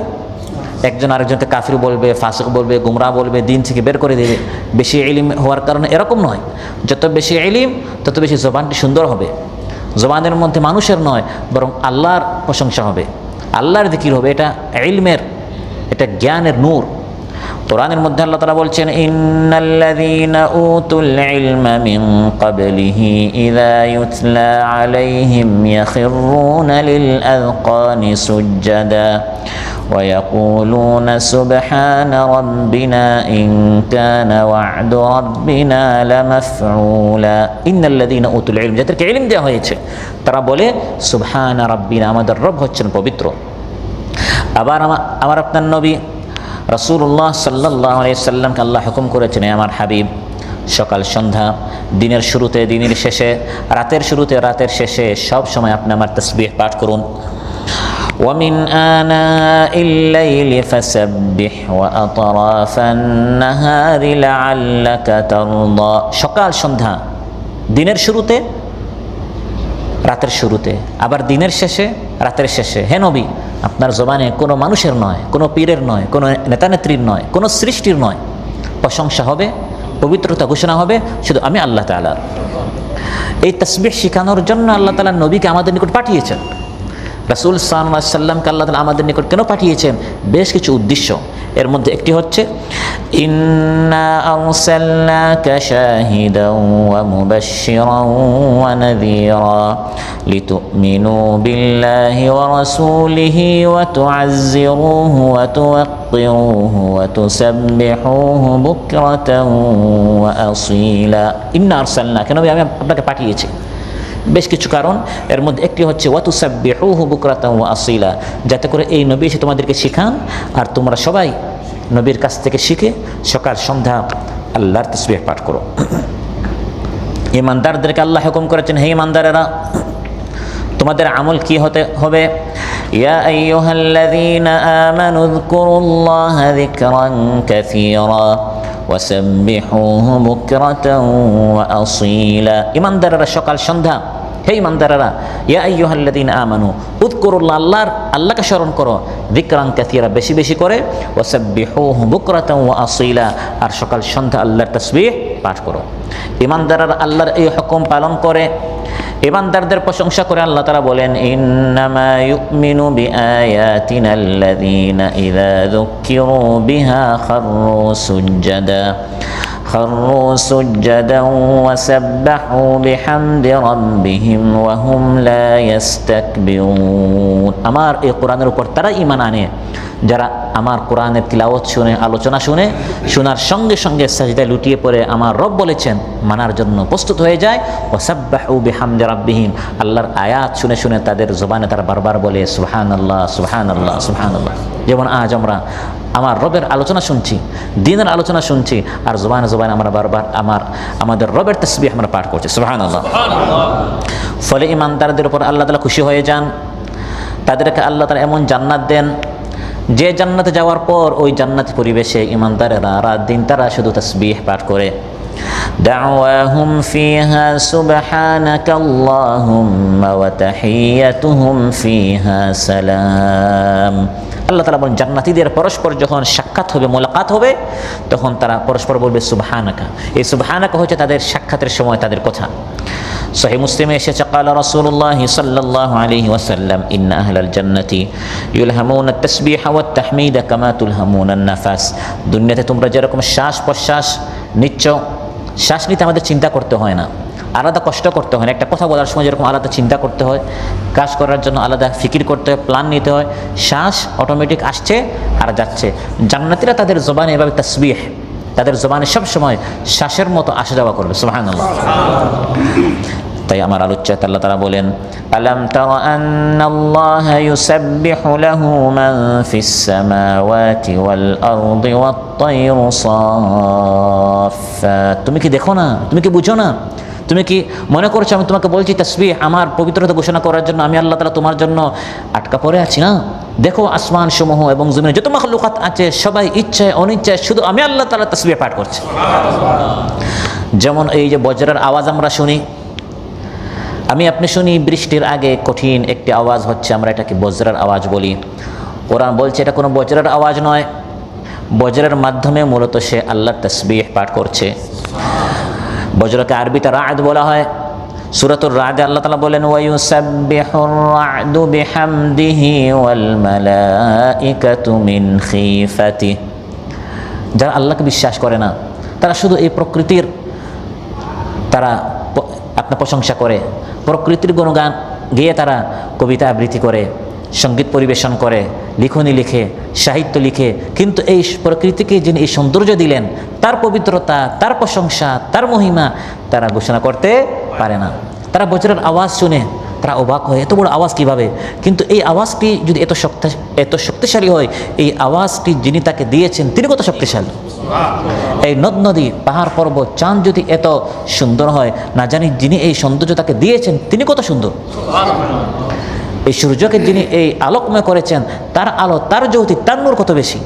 একজন আরেকজনকে কাফির বলবে, ফাসিক বলবে, গুমরাহ বলবে, দিন থেকে বের করে দেবে। বেশি ইলম হওয়ার কারণে এরকম নয়, যত বেশি ইলম তত বেশি জবানটি সুন্দর হবে। জবানের মধ্যে মানুষের নয়, বরং আল্লাহর প্রশংসা হবে, আল্লাহর যিকির হবে। এটা ইলমের, এটা জ্ঞানের নূর। কোরআনের মধ্যে আল্লাহ তাআলা বলছেন, ইন্নাল্লাযীনা উতুল ইলমা মিন ক্বাবলিহি ইযা ইউতলা আলাইহিম ইয়াখিরুনা লিল আযকানি সুজদাা ওয়া ইয়াকুলুনা সুবহানা রাব্বিনা ইন কানা ওয়া'দু রাব্বিনা লামাফউলা। ইন্নাল্লাযীনা উতুল ইলম, যাদেরকে ইলম দেওয়া হয়েছে, তারা বলে সুবহানা রাব্বিনা, আমাদের রব হচ্ছেন পবিত্র। আবার আমার আপনার নবী রাসূলুল্লাহ সাল্লাল্লাহু আলাইহি সাল্লামকে আল্লাহ হুকুম করেছেন, আমার হাবিব, সকাল সন্ধ্যা, দিনের শুরুতে, দিনের শেষে, রাতের শুরুতে, রাতের শেষে সব সময় আপনি আমার তাসবিহ পাঠ করুন। ومن آناء الليل فسبح وأطراف النهار لعلك ترضى। সকাল সন্ধ্যা, দিনের শুরুতে, রাতের শুরুতে, আবার দিনের শেষে, রাতের শেষে। হে নবী, আপনার জবানে কোনো মানুষের নয়, কোনো পীরের নয়, কোনো নেতানেত্রীর নয়, কোনো সৃষ্টির নয়, প্রশংসা হবে, পবিত্রতা ঘোষণা হবে শুধু আমি আল্লাহ তাআলার। এই তাসবিহ শেখানোর জন্য আল্লাহ তাআলা নবীকে আমাদের নিকট পাঠিয়েছেন। রাসূল সাল্লাল্লাহু আলাইহি সাল্লামকে আল্লাহ তাআলা আমাদের নিকট কেন পাঠিয়েছেন? বেশ কিছু উদ্দেশ্য। এর মধ্যে একটি হচ্ছে, ইন্না আরসালনাকা শাহিদান ওয়া মুবাশশিরান ওয়া নাযীরা লিতু'মিনু বিল্লাহি ওয়া রাসূলিহি ওয়া তু'আযযিরুহু ওয়া তুওয়াক্কিরুহু ওয়া তুসাব্বিহুহু বুকরাতান ওয়া আসীলা। ইন্না আরসালনাকা, নবী আমি আপনাকে পাঠিয়েছি। বেশ কিছু কারণ, এর মধ্যে একটি হচ্ছে ওয়া তুসাব্বিহুহু বুকরাতান ওয়া আসীলা, যাতে করে এই নবী এসে তোমাদেরকে শেখান আর তোমরা সবাই নবীর কাছ থেকে শিখে সকাল সন্ধ্যা আল্লাহর তাসবিহ পাঠ করো। ঈমানদারদেরকে আল্লাহ হুকুম করেছেন, হে ঈমানদারেরা, তোমাদের আমল কি হতে হবে? ইয়া আইয়ুহাল্লাযীনা আমানু যকুরুল্লাহা যিকরান কাসীরা ওয়াসাব্বিহুহু বুকরাতান ওয়া আসীলা। ঈমানদারেরা সকাল সন্ধ্যা, হে ঈমানদারেরা, ইয়া আইয়ুহাল্লাযীনা আমানু উযকুরুল্লাহ, আল্লাহকে স্মরণ করো, যিকরান কাসীরা, বেশি বেশি করে, ওয়াসাব্বিহুহু বুকরাতান ওয়া আসীলা, আর সকাল সন্ধ্যা আল্লাহর তাসবিহ পাঠ করো। ঈমানদাররা আল্লাহর এই হুকুম পালন করে, ঈমানদারদের প্রশংসা করে আল্লাহ তাআলা বলেন, ইন্নামা ইউমিনু বিআয়াতিনা আল্লাযীনা ইযা যুক্কিরু বিহা খাররু সুজ্জাদান ওয়া সাব্বাহু বিহামদি রাব্বিহিম ওয়া হুম লা ইস্তাকবিরুন। আমার এই কোরআনের উপর তারা ঈমান আনে যারা আমার কোরআনের তিলাওয়াত শুনে, আলোচনা শুনে, শোনার সঙ্গে সঙ্গে সাজদায় লুটিয়ে পড়ে আমার রব বলেছেন মানার জন্য প্রস্তুত হয়ে যায়। ওয়াসাব্বাহু বিহামদি রাব্বিহিম, আল্লাহর আয়াত শুনে শুনে তাদের জবানে তারা বারবার বলে সুবহানাল্লাহ, সুবহানাল্লাহ, সুবহানাল্লাহ। যেমন আজ আমরা আমার রবের আলোচনা শুনছি, দ্বীনের আলোচনা শুনছি, আর জবানে জবানে আমরা বারবার আমাদের রবের তাসবিহ আমরা পাঠ করছি, সুবহানাল্লাহ। ফলে ঈমানদারদের উপর আল্লাহ তাআলা খুশি হয়ে যান, তাদেরকে আল্লাহ তাআলা এমন জান্নাত দেন যে জান্নাতে যাওয়ার পর ওই জান্নাতি পরিবেশে ঈমানদারেরা রাত দিন তারা শুধু তাসবিহ পাঠ করে। দাওয়াহুম ফিহা সুবহানাকাল্লাহুম্মা ওয়া তাহিয়াতুহুম ফিহা সালাম। আল্লাহ তাআলা বলেন, জান্নাতীদের পরস্পর যখন সাক্ষাৎ হবে, মোলাকাত হবে, তখন তারা পরস্পর বলবে সুবহানাকা। এই সুবহানাকা হচ্ছে তাদের সাক্ষাতের সময় তাদের কথা। সহিহ মুসলিমে এসেছে, ক্বালা রাসূলুল্লাহ সাল্লাল্লাহু আলাইহি ওয়াসাল্লাম, ইন্না আহলাল জান্নাতি ইউলহামুনা তাসবিহা ওয়াত তাহমীদা কামা তুলহামুনা নাফাস। দুনিয়াতে তোমরা যেরকম শ্বাস প্রশ্বাস নিচ্ছ, শ্বাস নিতে আমাদের চিন্তা করতে হয় না, আলাদা কষ্ট করতে হয় না। একটা কথা বলার সময় যেরকম আলাদা চিন্তা করতে হয়, কাজ করার জন্য আলাদা ফিকির করতে হয়, প্ল্যান নিতে হয়, শ্বাস অটোমেটিক আসছে আর যাচ্ছে। জান্নাতীরা তাদের জবানে এভাবে তাসবিহ, তাদের জবানে সব সময় শ্বাসের মতো আসা যাওয়া করবে, সুবহানাল্লাহ। তাই আমার আলোচ্যাতে আল্লাহ তাআলা বলেন, আলাম তারা আন্নাল্লাহা ইউসাব্বিহু লাহু মান ফিস সামাওয়াতি ওয়াল আরদি ওয়াত তায়রু সাফফাত। তুমি কি দেখো না, তুমি কি বুঝো না, তুমি কি মনে করছো আমি তোমাকে বলছি তাসবিহ আমার পবিত্রতা ঘোষণা করার জন্য আমি আল্লাহ তাআলা তোমার জন্য আটকা পড়ে আছি? না, দেখো আসমান সমূহ এবং জমিনে যত মাখলুকাত আছে সবাই ইচ্ছায় অনিচ্ছায় শুধু আমি আল্লাহ তাআলা তাসবিহ পাঠ করছে। যেমন এই যে বজ্রের আওয়াজ আমরা শুনি, আমি আপনি শুনি বৃষ্টির আগে কঠিন একটি আওয়াজ হচ্ছে, আমরা এটাকে বজ্রের আওয়াজ বলি। কোরআন বলছে এটা কোনো বজ্রের আওয়াজ নয়, বজ্রের মাধ্যমে মূলত সে আল্লাহর তাসবিহ পাঠ করছে। বজ্রকে আরবিতে রা'দ বলা হয়। সূরাতুর রা'দে আল্লাহ তাআলা বলেন, ওয়ায়ুসাব্বিহুর রা'দু বিহামদিহি ওয়াল মালাইকাতু মিন খিফাতিহি। যারা আল্লাহকে বিশ্বাস করে না তারা শুধু এই প্রকৃতির তারা আপনার প্রশংসা করে, প্রকৃতির গুণগান গেয়ে তারা কবিতা আবৃত্তি করে, সঙ্গীত পরিবেশন করে, লিখনী লিখে, সাহিত্য লিখে, কিন্তু এই প্রকৃতিকে যিনি এই সৌন্দর্য দিলেন তার পবিত্রতা, তার প্রশংসা, তার মহিমা তারা ঘোষণা করতে পারে না। তারা বজ্রের আওয়াজ শুনে তারা অবাক হয়, এত বড় আওয়াজ কিভাবে? কিন্তু এই আওয়াজটি যদি এত শক্তিশালী হয়, এই আওয়াজটি যিনি তাকে দিয়েছেন তিনি কত শক্তিশালী। এই নদ নদী পাহাড় পর্বত চাঁদ যদি এত সুন্দর হয়, না জানি যিনি এই সৌন্দর্য তাকে দিয়েছেন তিনি কত সুন্দর। এই সূর্যকে যিনি এই আলোকময় করেছেন তার আলো, তার জ্যোতি, তার নূর কত বেশি।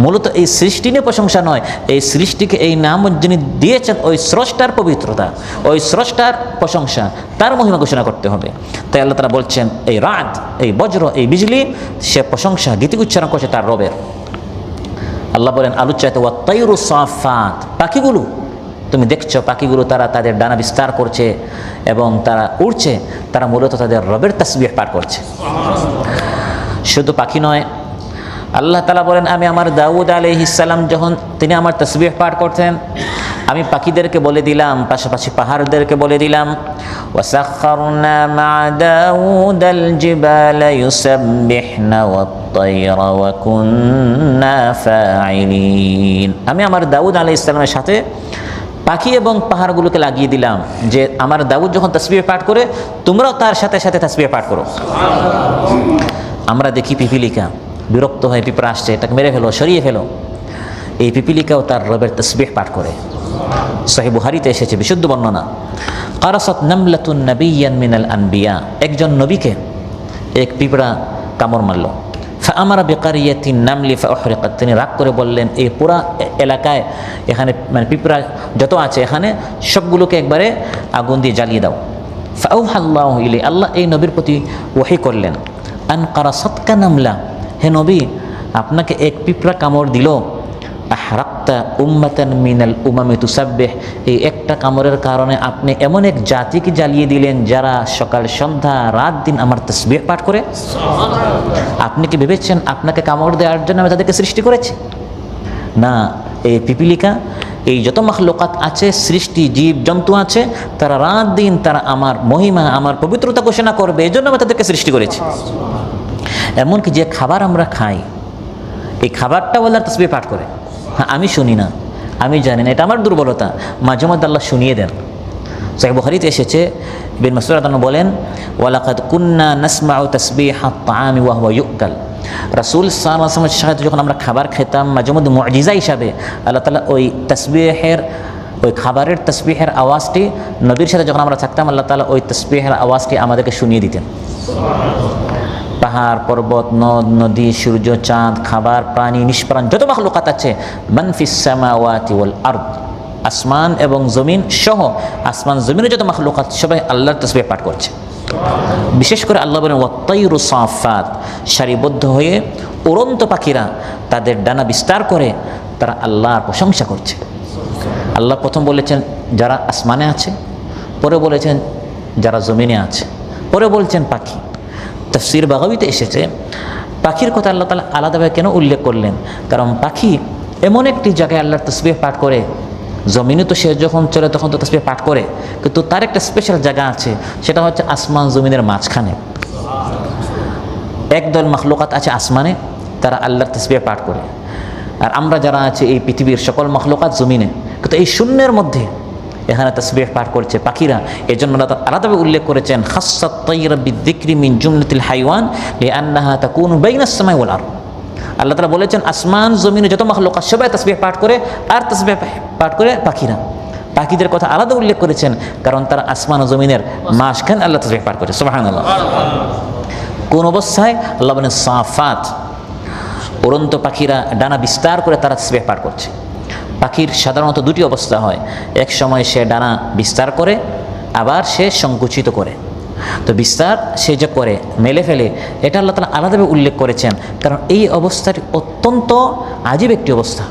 মূলত এই সৃষ্টি নিয়ে প্রশংসা নয়, এই সৃষ্টিকে এই নাম যিনি দিয়েছেন ওই স্রষ্টার পবিত্রতা, ওই স্রষ্টার প্রশংসা, তার মহিমা ঘোষণা করতে হবে। তাই আল্লাহ তাআলা বলছেন এই রাত, এই বজ্র, এই বিজলি সে প্রশংসা গীতি উচ্চারণ করছে তার রবের। আল্লাহ বলেন আলুচ্চাইতে ওয়াত তায়রু সাফফাত, পাখিগুলো তুমি দেখছো পাখিগুলো তারা তাদের ডানা বিস্তার করছে এবং তারা উড়ছে, তারা মূলত তাদের রবের তাসবিহ পাঠ করছে। শুধু পাখি নয়, আল্লাহ তাআলা বলেন আমি আমার দাউদ আলাইহিস সালাম যখন তিনি আমার তাসবিহ পাঠ করতেন আমি পাখিদেরকে বলে দিলাম, পাশাপাশি পাহাড়দেরকে বলে দিলাম, ওয়াসাখখারনা মা দাউদাল জিবালা ইউসাব্বিহনা ওয়াত তায়রা ওয়া কুন্না ফাইলিন। আমি আমার দাউদ আলাইহিস সালামের সাথে পাখি এবং পাহাড়গুলোকে লাগিয়ে দিলাম যে আমার দাউদ যখন তাসবিহ পাঠ করে তোমরাও তার সাথে সাথে তাসবিহ পাঠ করো। আমরা দেখি পিপিলিকা বিরক্ত হয়ে পিঁপড়া আসছে, এটাকে মেরে ফেলো, সরিয়ে ফেলো। এই পিপিলিকাও তার রবের তাসবিহ পাঠ করে। সহিহ বুখারীতে এসেছে বিশুদ্ধ বর্ণনা, কারাসাত নামলাতুন নাবিয়্যান মিনাল আনবিয়া, একজন নবীকে এক পিঁপড়া কামড় মারল। ফাআমারা বিকারিয়াতিন নামলি ফাউহরিকাত, তিনি রাগ করে বললেন এই পুরা এলাকায় এখানে মানে পিঁপড়া যত আছে এখানে সবগুলোকে একবারে আগুন দিয়ে জ্বালিয়ে দাও। ফাআউহাল্লাহু ইলাইহি, আল্লাহ এই নবীর প্রতি ওহী করলেন, আন কারাসাতকা নামলা, হে নবী আপনাকে এক পিঁপড়া কামড় দিল, আহরাক্তা উম্মাতান মিনাল উমামি তুসাব্বিহ, এই একটা কামড়ের কারণে আপনি এমন এক জাতিকে জ্বালিয়ে দিলেন যারা সকাল সন্ধ্যা রাত দিন আমার তাসবিহ পাঠ করে। আপনি কি ভেবেছেন আপনাকে কামড় দেওয়ার জন্য আমি তাদেরকে সৃষ্টি করেছি? না, এই পিপিলিকা, এই যত মাখলুকাত আছে, সৃষ্টি জীব জন্তু আছে, তারা রাত দিন তারা আমার মহিমা, আমার পবিত্রতা ঘোষণা করবে, এই জন্য আমি তাদেরকে সৃষ্টি করেছি। এমনকি যে খাবার আমরা খাই এই খাবারটাও আল্লাহর তাসবিহ পাঠ করে। হ্যাঁ, আমি শুনি না, আমি জানি না, এটা আমার দুর্বলতা, মাঝে মধ্যে আল্লাহ শুনিয়ে দেন। সহিহ বুখারীতে এসেছে, ইবনে মাসউদ রাদিয়াল্লাহু আনহু বলেন, ওয়ালাকাদ কুন্না নাসমাউ তাসবিহাত তাআমি ওয়া হুয়া ইউকাল, রাসূল সাল্লাল্লাহু আলাইহি ওয়াসাল্লামের সাথে যখন আমরা খাবার খেতাম মাঝে মধ্যে মুজিজা হিসাবে আল্লাহ তাআলা ওই তাসবিহের, ওই খাবারের তাসবিহের আওয়াজটি নবীর সাথে যখন আমরা থাকতাম আল্লাহ তাআলা ওই তাসবিহের আওয়াজটি আমাদেরকে শুনিয়ে দিতেন। পাহাড় পর্বত নদ নদী সূর্য চাঁদ খাবার প্রাণী নিষ্প্রাণ যত মাখলুকাত আছে, মান ফিস সামাওয়াতি ওয়াল আরদ, আসমান এবং জমিন সহ আসমান জমিনের যত মাখলুকাত সবাই আল্লাহর তাসবিহ পাঠ করছে। বিশেষ করে আল্লাহ বলেন ওয়াত তায়রু সাফফাত, সারিবদ্ধ হয়ে উড়ন্ত পাখিরা তাদের ডানা বিস্তার করে তারা আল্লাহর প্রশংসা করছে। আল্লাহ প্রথম বলেছেন যারা আসমানে আছে, পরে বলেছেন যারা জমিনে আছে, পরে বলছেন পাখি। তাফসীর বাগাবীতে এসেছে পাখির কথা আল্লাহ তাআলা আলাদাভাবে কেন উল্লেখ করলেন, কারণ পাখি এমন একটি জায়গায় আল্লাহর তাসবিহ পাঠ করে, জমিনে তো সে যখন চলে তখন তো তাসবিহ পাঠ করে, কিন্তু তার একটা স্পেশাল জায়গা আছে, সেটা হচ্ছে আসমান জমিনের মাঝখানে। একদল মাখলুকাত আছে আসমানে, তারা আল্লাহর তাসবিহ পাঠ করে, আর আমরা যারা আছে এই পৃথিবীর সকল মাখলুকাত জমিনে। কিন্তু এই শূন্যের মধ্যে এখানে তাসবিহ পাঠ করছে পাখিরা, এজন্য আল্লাহ তাআলা আলাদাভাবে উল্লেখ করেছেন খাসসাত তাইরা বিযিকরি মিন জুমলাতিল হাইওয়ান লিআন্নাহা তাকুনু বাইনাস সামাই ওয়াল আরদ। আল্লাহ তাআলা বলেছেন আসমান জমিনে যত মাখলুকাত সবাই তাসবিহ পাঠ করে, আর তাসবিহ পাঠ করে পাখিরা। পাখিদের কথা আলাদা উল্লেখ করেছেন কারণ তারা আসমান ও জমিনের মাঝখানে আল্লাহ তাসবিহ পাঠ করে। সুবহানাল্লাহ। কোন অবস্থায়? আল্লাহ বলেন সাফাত, উড়ন্ত পাখিরা ডানা বিস্তার করে তারা তাসবিহ পাঠ করছে। পাখির সাধারণত দুটি অবস্থা হয়, এক সময় সে ডানা বিস্তার করে, আবার সে সংকুচিত করে। তো বিস্তার সে যে করে মেলে ফেলে, এটা আল্লাহ তাআলা আলাদাভাবে উল্লেখ করেছেন কারণ এই অবস্থাটি অত্যন্ত আজীব একটি অবস্থা।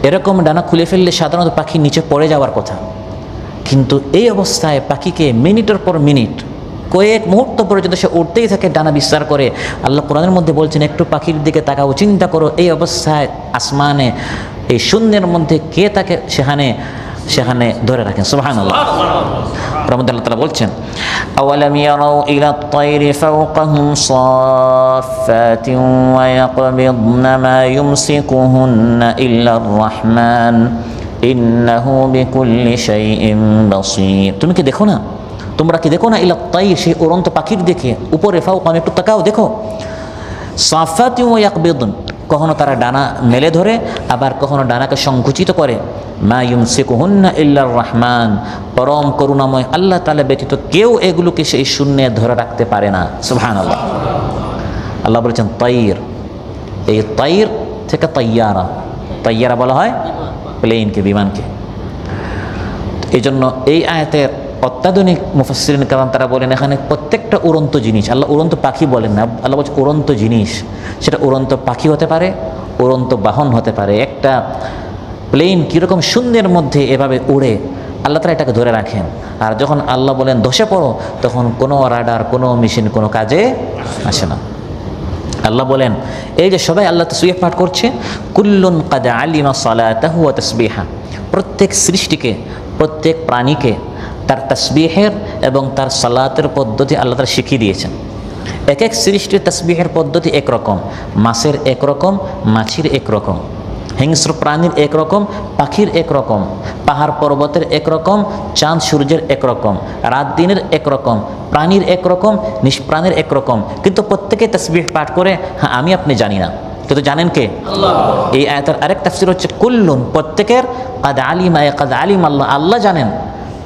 এরকম ডানা খুলে ফেললে সাধারণত পাখি নিচে পড়ে যাওয়ার কথা, কিন্তু এই অবস্থায় পাখিকে মিনিটের পর মিনিট কয়েক মুহূর্ত পর্যন্ত সে উঠতেই থাকে, ডানা বিস্তার করে। আল্লাহ কোরআনের মধ্যে বলছেন একটু পাখির দিকে তাকাও, চিন্তা করো এই অবস্থায় আসমানে এই শূন্যের মধ্যে কে তাকে সেখানে ধরে রাখেন। সুবহানাল্লাহ। রহমত আল্লাহ তাআলা বলছেন আওয়ালাম ইয়ারাউ ইলা আত-তায়রি ফাওকাহুম সাফফাতিন ওয়া ইয়াকবিদনা মা ইউমসিকুহুন্না ইল্লা আর-রাহমান ইন্নাহু বিকুল্লি শাইইন বাসীর। তুমি কি দেখো না, তোমরা কি দেখো না ইলা আত-তায়র, সেই উড়ন্ত পাখির দিকে উপরে, ফাওকাহুম একটু তাকাও দেখো, সাফফাতিন ওয়া ইয়াকবিদন, কখনো তারা ডানা মেলে ধরে, আবার কখনো ডানাকে সংকুচিত করে। মা ইউমসিকুহুন্না ইল্লা আর-রাহমান, পরম করুণাময় আল্লাহ তাআলা ব্যতীত কেউ এগুলোকে সেই শূন্যে ধরে রাখতে পারে না। সুবহানাল্লাহ। আল্লাহ বলেছেন তাইর, এই তাইর থেকে তাইয়ারা, তাইয়ারা বলা হয় প্লেনকে, বিমানকে। এই জন্য এই আয়াতের অত্যাধুনিক মুফাসসিরিন কেরাম তারা বলেন এখানে প্রত্যেকটা উড়ন্ত জিনিস, আল্লাহ উড়ন্ত পাখি বলেন না, আল্লাহ বলছে উড়ন্ত জিনিস। সেটা উড়ন্ত পাখি হতে পারে, উড়ন্ত বাহন হতে পারে। একটা প্লেন কীরকম শূন্যের মধ্যে এভাবে উড়ে, আল্লাহ তাআলা এটাকে ধরে রাখেন। আর যখন আল্লাহ বলেন ধসে পড়ো, তখন কোনো রাডার, কোনো মেশিন কোনো কাজে আসে না। আল্লাহ বলেন এই যে সবাই আল্লাহ তাসবিহ পাঠ করছে, কুল্লুন কাদ আলিমা সালাতাহু ওয়া তাসবিহা, প্রত্যেক সৃষ্টিকে, প্রত্যেক প্রাণীকে তার তাসবিহের এবং তার সালাতের পদ্ধতি আল্লাহ তাআলা শিখিয়ে দিয়েছেন। এক এক সৃষ্টির তাসবিহের পদ্ধতি একরকম, মাছের একরকম, মাছির একরকম, হিংস্র প্রাণীর একরকম, পাখির একরকম, পাহাড় পর্বতের একরকম, চাঁদ সূর্যের একরকম, রাত দিনের একরকম, প্রাণীর একরকম, নিষ্প্রাণীর একরকম, কিন্তু প্রত্যেকে তাসবিহ পাঠ করে। হ্যাঁ, আমি আপনি জানি না, কিন্তু জানেন কে? আল্লাহ। এই আয়াতের আরেক তাফসীর হচ্ছে কুল্লুন, প্রত্যেকের, কাদ আলিমা, কাদ আলিম আল্লাহ, আল্লাহ জানেন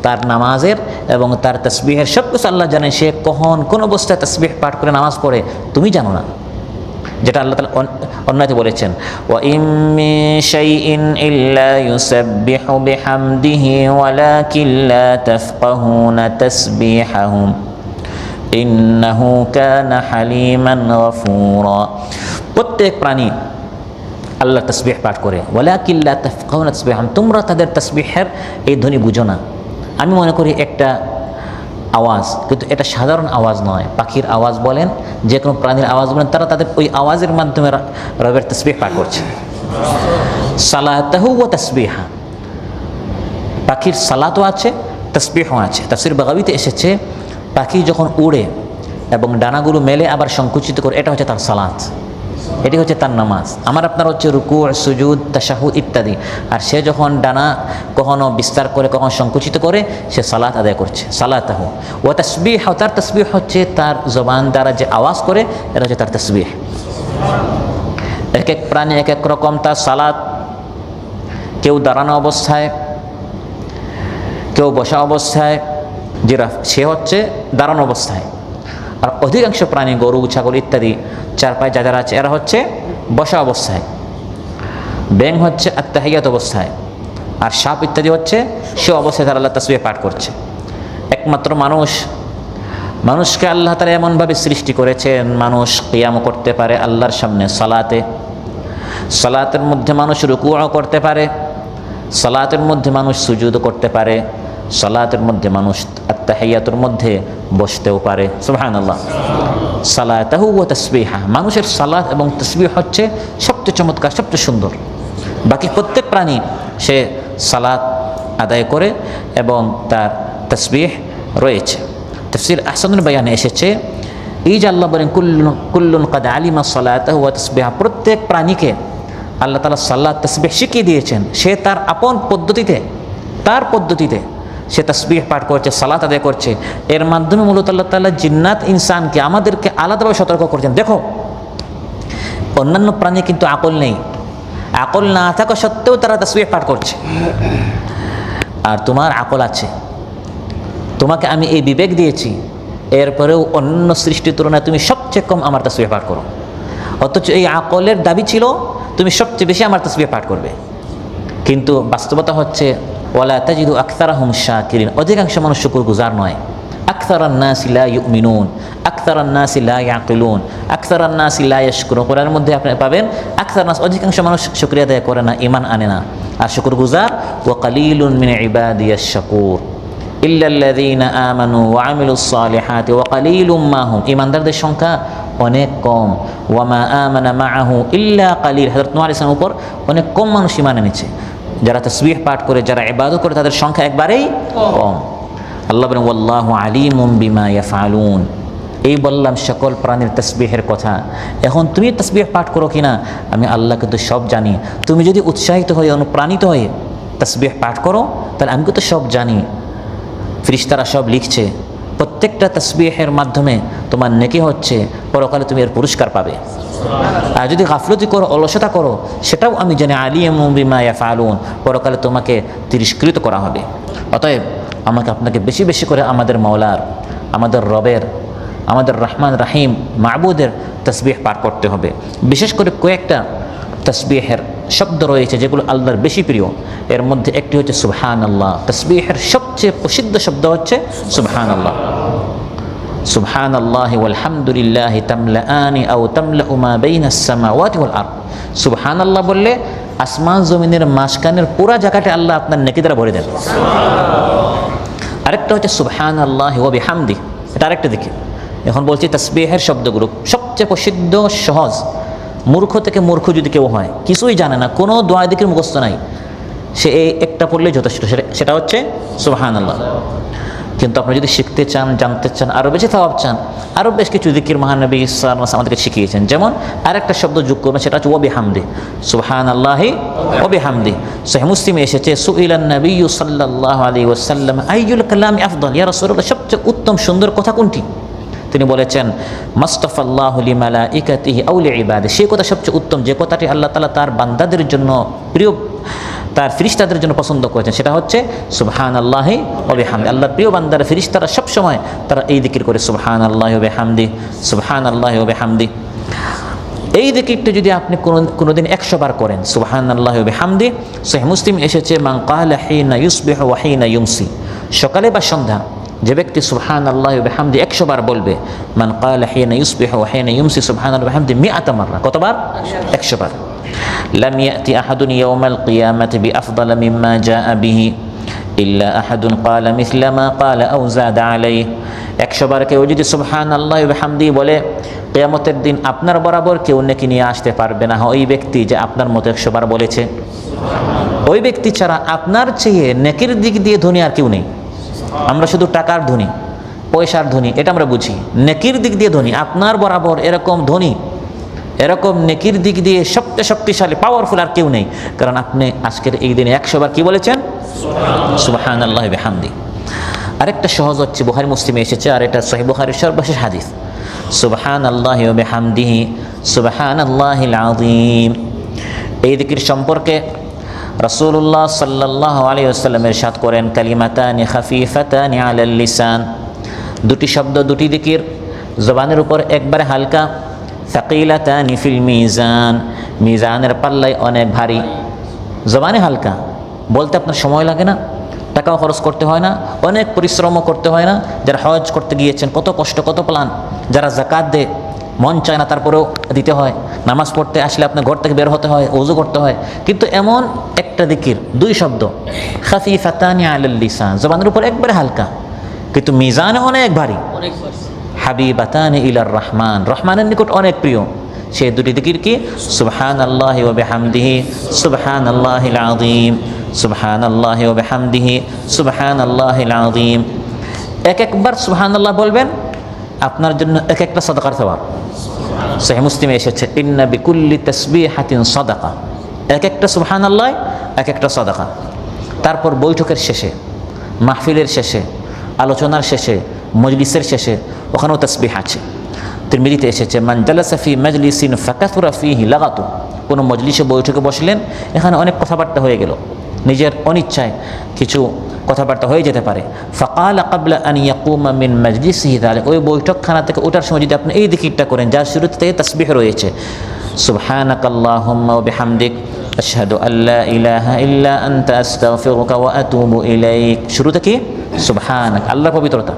তার নামাজের এবং তার তাসবিহের সব কিছু আল্লাহ জানেন। সে কখন কোন অবস্থায় তাসবিহ পাঠ করে নামাজ পড়ে তুমি জানো না, যেটা আল্লাহ তাআলা অন্যতে বলেছেন ওয়া ইম মিন শাইইন ইল্লা ইউসাব্বিহু বিহামদিহি ওয়ালাকিন লা তাফকাহুনা তাসবিহাহুম ইন্নাহু কানা হালিমান গফুরা। প্রত্যেক প্রাণী আল্লাহ তাসবিহ পাঠ করে, ওয়ালাকিন লা তাফকাহুনা তাসবিহাহুম, তোমরা তাদের তাসবিহের এই ধ্বনি বুঝো না। আমি মনে করি একটা আওয়াজ, কিন্তু এটা সাধারণ আওয়াজ নয়। পাখির আওয়াজ বলেন, যে কোনো প্রাণীর আওয়াজ বলেন, তারা তাদের ওই আওয়াজের মাধ্যমে রবের তাসবিহ পাঠ করছে। সালাতাহু ওয়া তাসবিহা, পাখির সালাতও আছে, তাসবিহও আছে। তাফসীর বাগাবীতে এসেছে পাখি যখন উড়ে এবং ডানাগুলো মেলে আবার সংকুচিত করে, এটা হচ্ছে তার সালাত, এটি হচ্ছে তার নামাজ। আমার আপনার হচ্ছে রুকু, সুজুদ, তাশাহুদ ইত্যাদি। আর সে যখন ডানা কখনো বিস্তার করে, কখনো সংকুচিত করে, সে সালাত আদায় করছে। সালাতাহু ওয়া তাসবিহ, তার তাসবিহ হচ্ছে তার জবান দ্বারা যে আওয়াজ করে, এটা হচ্ছে তার তাসবিহ। এক এক প্রাণী এক এক রকম তার সালাত, কেউ দাঁড়ানো অবস্থায়, কেউ বসা অবস্থায়, জিরাফ সে হচ্ছে দাঁড়ানো অবস্থায়। আর অধিকাংশ প্রাণী, গরু, ছাগল ইত্যাদি চার পায়ে যারা আছে, এরা হচ্ছে বসা অবস্থায়। ব্যাঙ হচ্ছে আত্তাহিয়াত অবস্থায়, আর সাপ ইত্যাদি হচ্ছে সে অবস্থায় তারা আল্লাহ তাসবিহ পাঠ করছে। একমাত্র মানুষকে আল্লাহ তাআলা এমনভাবে সৃষ্টি করেছেন, মানুষ কিয়াম করতে পারে আল্লাহর সামনে সালাতের মধ্যে মানুষ রুকুও করতে পারে, সালাতের মধ্যে মানুষ সুজুদও করতে পারে, সালাতের মধ্যে মানুষ আত্তাহিয়াতুর মধ্যে বসতেও পারে। সুবহানাল্লাহ। সালাতাহু ওয়া তাসবিহা, মানুষের সালাত এবং তাসবিহ হচ্ছে সবচেয়ে চমৎকার, সবচেয়ে সুন্দর। বাকি প্রত্যেক প্রাণী সে সালাত আদায় করে এবং তার তাসবিহ রয়েছে। তাফসীর আহসানুল বায়ানে এসেছে এই যে আল্লাহ বলেন কুল্লুন কাদ আলিমা সালাতাহু ওয়া তাসবিহা, প্রত্যেক প্রাণীকে আল্লাহ তাআলা সালাত তাসবিহ শিখিয়ে দিয়েছেন। সে তার আপন পদ্ধতিতে তার পদ্ধতিতে সে তাসবিহ পাঠ করছে, সালাত আদায় করছে। এর মাধ্যমে মূলত আল্লাহ তাআলা জিন্নাত ইনসানকে আমাদেরকে আলাদাভাবে সতর্ক করছেন, দেখো অন্যান্য প্রাণী কিন্তু আকল নেই, আকল না থাকা সত্ত্বেও তারা তাসবিহ পাঠ করছে, আর তোমার আকল আছে, তোমাকে আমি এই বিবেক দিয়েছি, এরপরেও অন্য সৃষ্টির তুলনায় তুমি সবচেয়ে কম আমার তাসবিহ পাঠ করো, অথচ এই আকলের দাবি ছিল তুমি সবচেয়ে বেশি আমার তাসবিহ পাঠ করবে। কিন্তু বাস্তবতা হচ্ছে ওয়ালা তাজিদু আকসারাহুম শাকিরিন, অধিকাংশ মানুষ শুকরগুজার নয়। আকসারান নাসি লা ইউমিনুন, আকসারান নাসি লা ইয়াকিলুন, আকসারান নাসি লা ইয়াশকুরুন। কোরআনের মধ্যে আপনি পাবেন আকসার নাস, অধিকাংশ মানুষ শুকরিয়া আদায় করে না, ঈমান আনে না। আর শুকরগুজার ওয়া কালিলুন মিন ইবাদিয়াশ শাকুর ইল্লাল্লাযীনা আমানু ওয়া আমিলুস সালিহাতি ওয়া কালিলুম মা হুম। ঈমানদারদের সংখ্যা অনেক কম। ওয়া মা আমানা মাআহু ইল্লা কালিল, হযরত নূহ আলাইহিস সালামের উপর অনেক কম মানুষ ঈমান এনেছে। যারা তাসবিহ পাঠ করে, যারা ইবাদত করে, তাদের সংখ্যা একবারেই কম। আল্লাহ বলেন ওয়াল্লাহু আলিমুম বিমা ইয়াফআলুন। এই বললাম সকল প্রাণীর তাসবিহের কথা। এখন তুমি তাসবিহ পাঠ করো কিনা আমি আল্লাহ কিন্তু সব জানি। তুমি যদি উৎসাহিত হয়ে, অনুপ্রাণিত হয়ে তাসবিহ পাঠ করো, তাহলে আমি কিন্তু সব জানি। ফেরেশতারা সব লিখছে, প্রত্যেকটা তাসবিহের মাধ্যমে তোমার নেকি হচ্ছে, পরকালে তুমি এর পুরস্কার পাবে। আর যদি গাফলতি করো, অলসতা করো, সেটাও আমি জানি। আলিমুম বিমা ইয়াফআলুন, পরকালে তোমাকে তিরস্কৃত করা হবে। অতএব আমাকে আপনাকে বেশি বেশি করে আমাদের মাওলার, আমাদের রবের, আমাদের রহমান রাহিম মাবুদের তাসবিহ পাঠ করতে হবে। বিশেষ করে কয়েকটা তাসবিহের শব্দ রয়েছে যেগুলো আল্লাহর বেশি প্রিয়। এর মধ্যে একটি হচ্ছে সুবহানাল্লাহ। তাসবিহের সবচেয়ে প্রসিদ্ধ শব্দ হচ্ছে সুবহানাল্লাহ। সুবহানাল্লাহি ওয়াল হামদুলিল্লাহি তামলাআনি আও তামলাউ মা বাইনাস সামাওয়াতি ওয়াল আরদ। সুবহানাল্লাহ বললে আসমান জমিনের মাঝখানের পুরা জায়গাটা আল্লাহ আপনার নেকি দ্বারা ভরে দেন। আরেকটা হচ্ছে সুবহানাল্লাহি ওয়া বিহামদিহি, এটা আরেকটা দিকে। এখন বলছি তাসবিহের শব্দগুলো সবচেয়ে প্রসিদ্ধ, সহজ। মূর্খ থেকে মূর্খ যদি কেউ হয়, কিছুই জানে না, কোনো দোয়া দিকের মুখস্থ নাই, সে এই একটা পড়লেই যথেষ্ট, সেটা হচ্ছে সুবহানাল্লাহ। কিন্তু আপনি যদি শিখতে চান, জানতে চান, আরও বেশি সওয়াব চান, আরও বেশ কিছু জিকির মহানবী সাল্লাল্লাহু আলাইহি ওয়াসাল্লাম আমাদেরকে শিখিয়েছেন। যেমন আরেকটা শব্দ যোগ করবেন, সেটা হচ্ছে ওয়া বিহামদি। সুবহানাল্লাহি ওয়া বিহামদি। সহিহ মুসলিমে এসেছে সুইলান নবী সাল্লাল্লাহু আলাইহি ওয়াসাল্লাম আইয়ুল কালামি আফদল, ইয়া রাসূলুল্লাহ, সবচেয়ে উত্তম সুন্দর কথা কোনটি? তিনি বলেছেন মাস্তাফাল্লাহু লিমালাইকাতিহি আও লিইবাদিহি, সেই কথা সবচেয়ে উত্তম, যে কথাটি আল্লাহ তাআলা তার বান্দাদের জন্য প্রিয়, তার ফেরেশতাদের জন্য পছন্দ করেছেন, সেটা হচ্ছে সুবহানাল্লাহি ওয়া বিহামদিহি। আল্লাহর প্রিয় বান্দারা, ফেরেশতারা সবসময় তারা এই জিকির করে, সুবহানাল্লাহি ওয়া বিহামদিহি, সুবহানাল্লাহি ওয়া বিহামদিহি। এই জিকিরটি যদি আপনি কোনোদিন 100 বার করেন, সুবহানাল্লাহি ওয়া বিহামদিহি, সহিহ মুসলিম এসেছে মান ক্বালা হিনা ইউসবিহু ওয়া হিনা ইউমসি, সকালে বা সন্ধ্যা যে ব্যক্তি সুবহানাল্লাহি ওয়া বিহামদিহি 100 বার বলবে, মান ক্বালা হিনা ইউসবিহু ওয়া হিনা ইউমসি সুবহানাল্লাহি ওয়া বিহামদিহি 100 মাররা, কতবার? 100 বার। লাম ইয়াতি আহাদুন ইয়াওমাল কিয়ামাতি বিআফদালা মিম্মা জাআ বিহি ইল্লা আহাদুন ক্বালা মিছলা মা ক্বালা আও যাদা আলাইহি। 100 বার কেউ যদি সুবহানাল্লাহি ওয়া বিহামদিহি বলে, কিয়ামতের দিন আপনার বরাবর কেউ নেকি নিয়ে আসতে পারবে না ওই ব্যক্তি যে আপনার মতো 100 বার বলেছে। ওই ব্যক্তি ছাড়া আপনার চেয়ে নেকির দিক দিয়ে ধনী আর কেউ নেই। আমরা শুধু টাকার ধনী, পয়সার ধনী, এটা আমরা বুঝি। নেকির দিক দিয়ে ধনী, আপনার বরাবর এরকম ধনী, এরকম নেকির দিক দিয়ে সবচেয়ে শক্তিশালী, পাওয়ারফুল আর কেউ নেই। কারণ আপনি আজকের এই দিনে 100 বার কি বলেছেন? সুবহানাল্লাহি ওয়া বিহামদিহি। আরেকটা সহজ হচ্ছে, বুখারী মুসলিমে এসেছে, আর এটা সহিহ বুখারীর সর্বশেষ হাদিস, সুবহানাল্লাহি ওয়া বিহামদিহি সুবহানাল্লাহিল আযীম। এই জিকির সম্পর্কে রাসূলুল্লাহ সাল্লাল্লাহু আলাইহি ওয়াসাল্লাম ইরশাদ করেন, কালিমাতানি খাফিফাতানি আলাল লিসান, দুটি শব্দ, দুটি জিকির জবানের উপর একবারে হালকা, সাকিলাতানি ফিল মিজান, মিজানের পাল্লায় অনেক ভারী। জবানে হালকা, বলতে আপনার সময় লাগে না, টাকাও খরচ করতে হয় না, অনেক পরিশ্রমও করতে হয় না। যারা হজ করতে গিয়েছেন, কত কষ্ট, কত প্ল্যান। যারা যাকাত দেয়, মন চায় না তারপরেও দিতে হয়। নামাজ পড়তে আসলে আপনার ঘর থেকে বের হতে হয়, ওযু করতে হয়, কিন্তু এমন একটা জিকির, দুই শব্দ, খাফিফাতানি আলাল লিসান, জবানের উপর একবারে হালকা, কিন্তু মিজানে অনেক ভারী। হাবিবাতানি ইলার রহমান, রহমানের নিকট অনেক প্রিয়। সেই দুটি জিকির কি? সুবহানাল্লাহি ওয়া বিহামদিহি সুবহানাল্লাহিল আযীম, সুবহানাল্লাহি ওয়া বিহামদিহি সুবহানাল্লাহিল আযীম। একবার সুবহানাল্লাহ বলবেন, আপনার জন্য এক একটা সাদাকার সওয়াব। সহিহ মুসলিমে এসেছে, ইন্না বিকুল্লি তাসবিহাতিন সাদাকা, এক একটা সুবহানাল্লাহ এক একটা সাদাকা। তারপর বৈঠকের শেষে, মাহফিলের শেষে, আলোচনার শেষে, মজলিসের শেষে ওখানেও তাসবিহ আছে। তিরমিজিতে এসেছে, মান জালাসা ফি মাজলিসিন ফাকাসুরা ফিহি লাগাতু, কোনো মজলিসে বৈঠকে বসলেন, এখানে অনেক কথাবার্তা হয়ে গেল, নিজের অনিচ্ছায় কিছু কথাবার্তা হয়ে যেতে পারে। ফাকালা ক্বাবলা আন ইয়াকুমা মিন মাজলিসিহি যালিক, ওই বৈঠকখানা থেকে ওঠার সময় যদি আপনি এই দিকটা করেন যার শুরুতে থেকে তাসবিহ রয়েছে, সুবহানাকাল্লাহুম্মা ওয়া বিহামদিক আশহাদু আল্লা ইলাহা ইল্লা আনতা আস্তাগফিরুকা ওয়া আতুবু ইলাইক, শুরুতে কি সুবহানাক, আল্লাহর পবিত্রতা,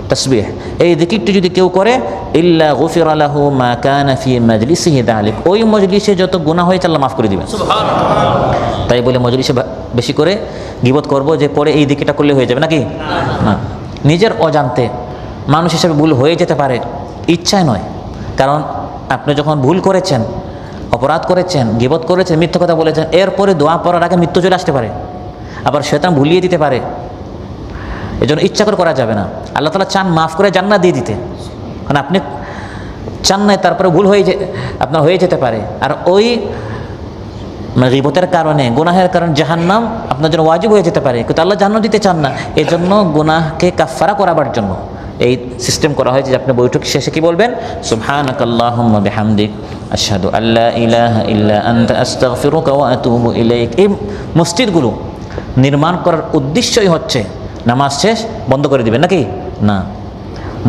তাসবিহ, এই দিকটি যদি কেউ করে, ইল্লা গুফিরা লাহু মা কানা ফি মাজলিসিহি যালিক, ওই মজলিসে যত গুনাহ হয়েছে আল্লাহ মাফ করে দিবেন। সুবহানাল্লাহ। তাই বলে মজলিসে বেশি করে গীবত করব যে পরে এই দিকটা করলে হয়ে যাবে নাকি? না, নিজের অজান্তে মানুষ হিসেবে ভুল হয়ে যেতে পারে, ইচ্ছায় নয়। কারণ আপনি যখন ভুল করেছেন, অপরাধ করেছেন, গীবত করেছেন, মিথ্যা কথা বলেছেন, এরপরে দোয়া পড়ার আগে মৃত্যু চলে আসতে পারে, আবার শয়তান ভুলিয়ে দিতে পারে। এজন্য ইচ্ছা করে করা যাবে না। আল্লাহ তাআলা চান মাফ করে জান্নাত দিয়ে দিতে, কারণ আপনি চান নাই, তারপরে ভুল আপনার হয়ে যেতে পারে। আর ওই গীবতের কারণে, গুনাহের কারণে জাহান্নাম আপনার জন্য ওয়াজিব হয়ে যেতে পারে, কিন্তু আল্লাহ জান্নাত দিতে চান না। এজন্য গুনাহকে কাফফারা করাবার জন্য এই সিস্টেম করা হয়েছে যে আপনি বৈঠক শেষে কি বলবেন, সুবহানাকাল্লাহুম্মা বিহামদিক আশহাদু আল্লা ইলাহা ইল্লা আনতা আস্তাগফিরুকা ওয়া আতুবু ইলাইক। এই মসজিদগুলো নির্মাণ করার উদ্দেশ্যই হচ্ছে নামাজ শেষ বন্ধ করে দিবেন নাকি? না,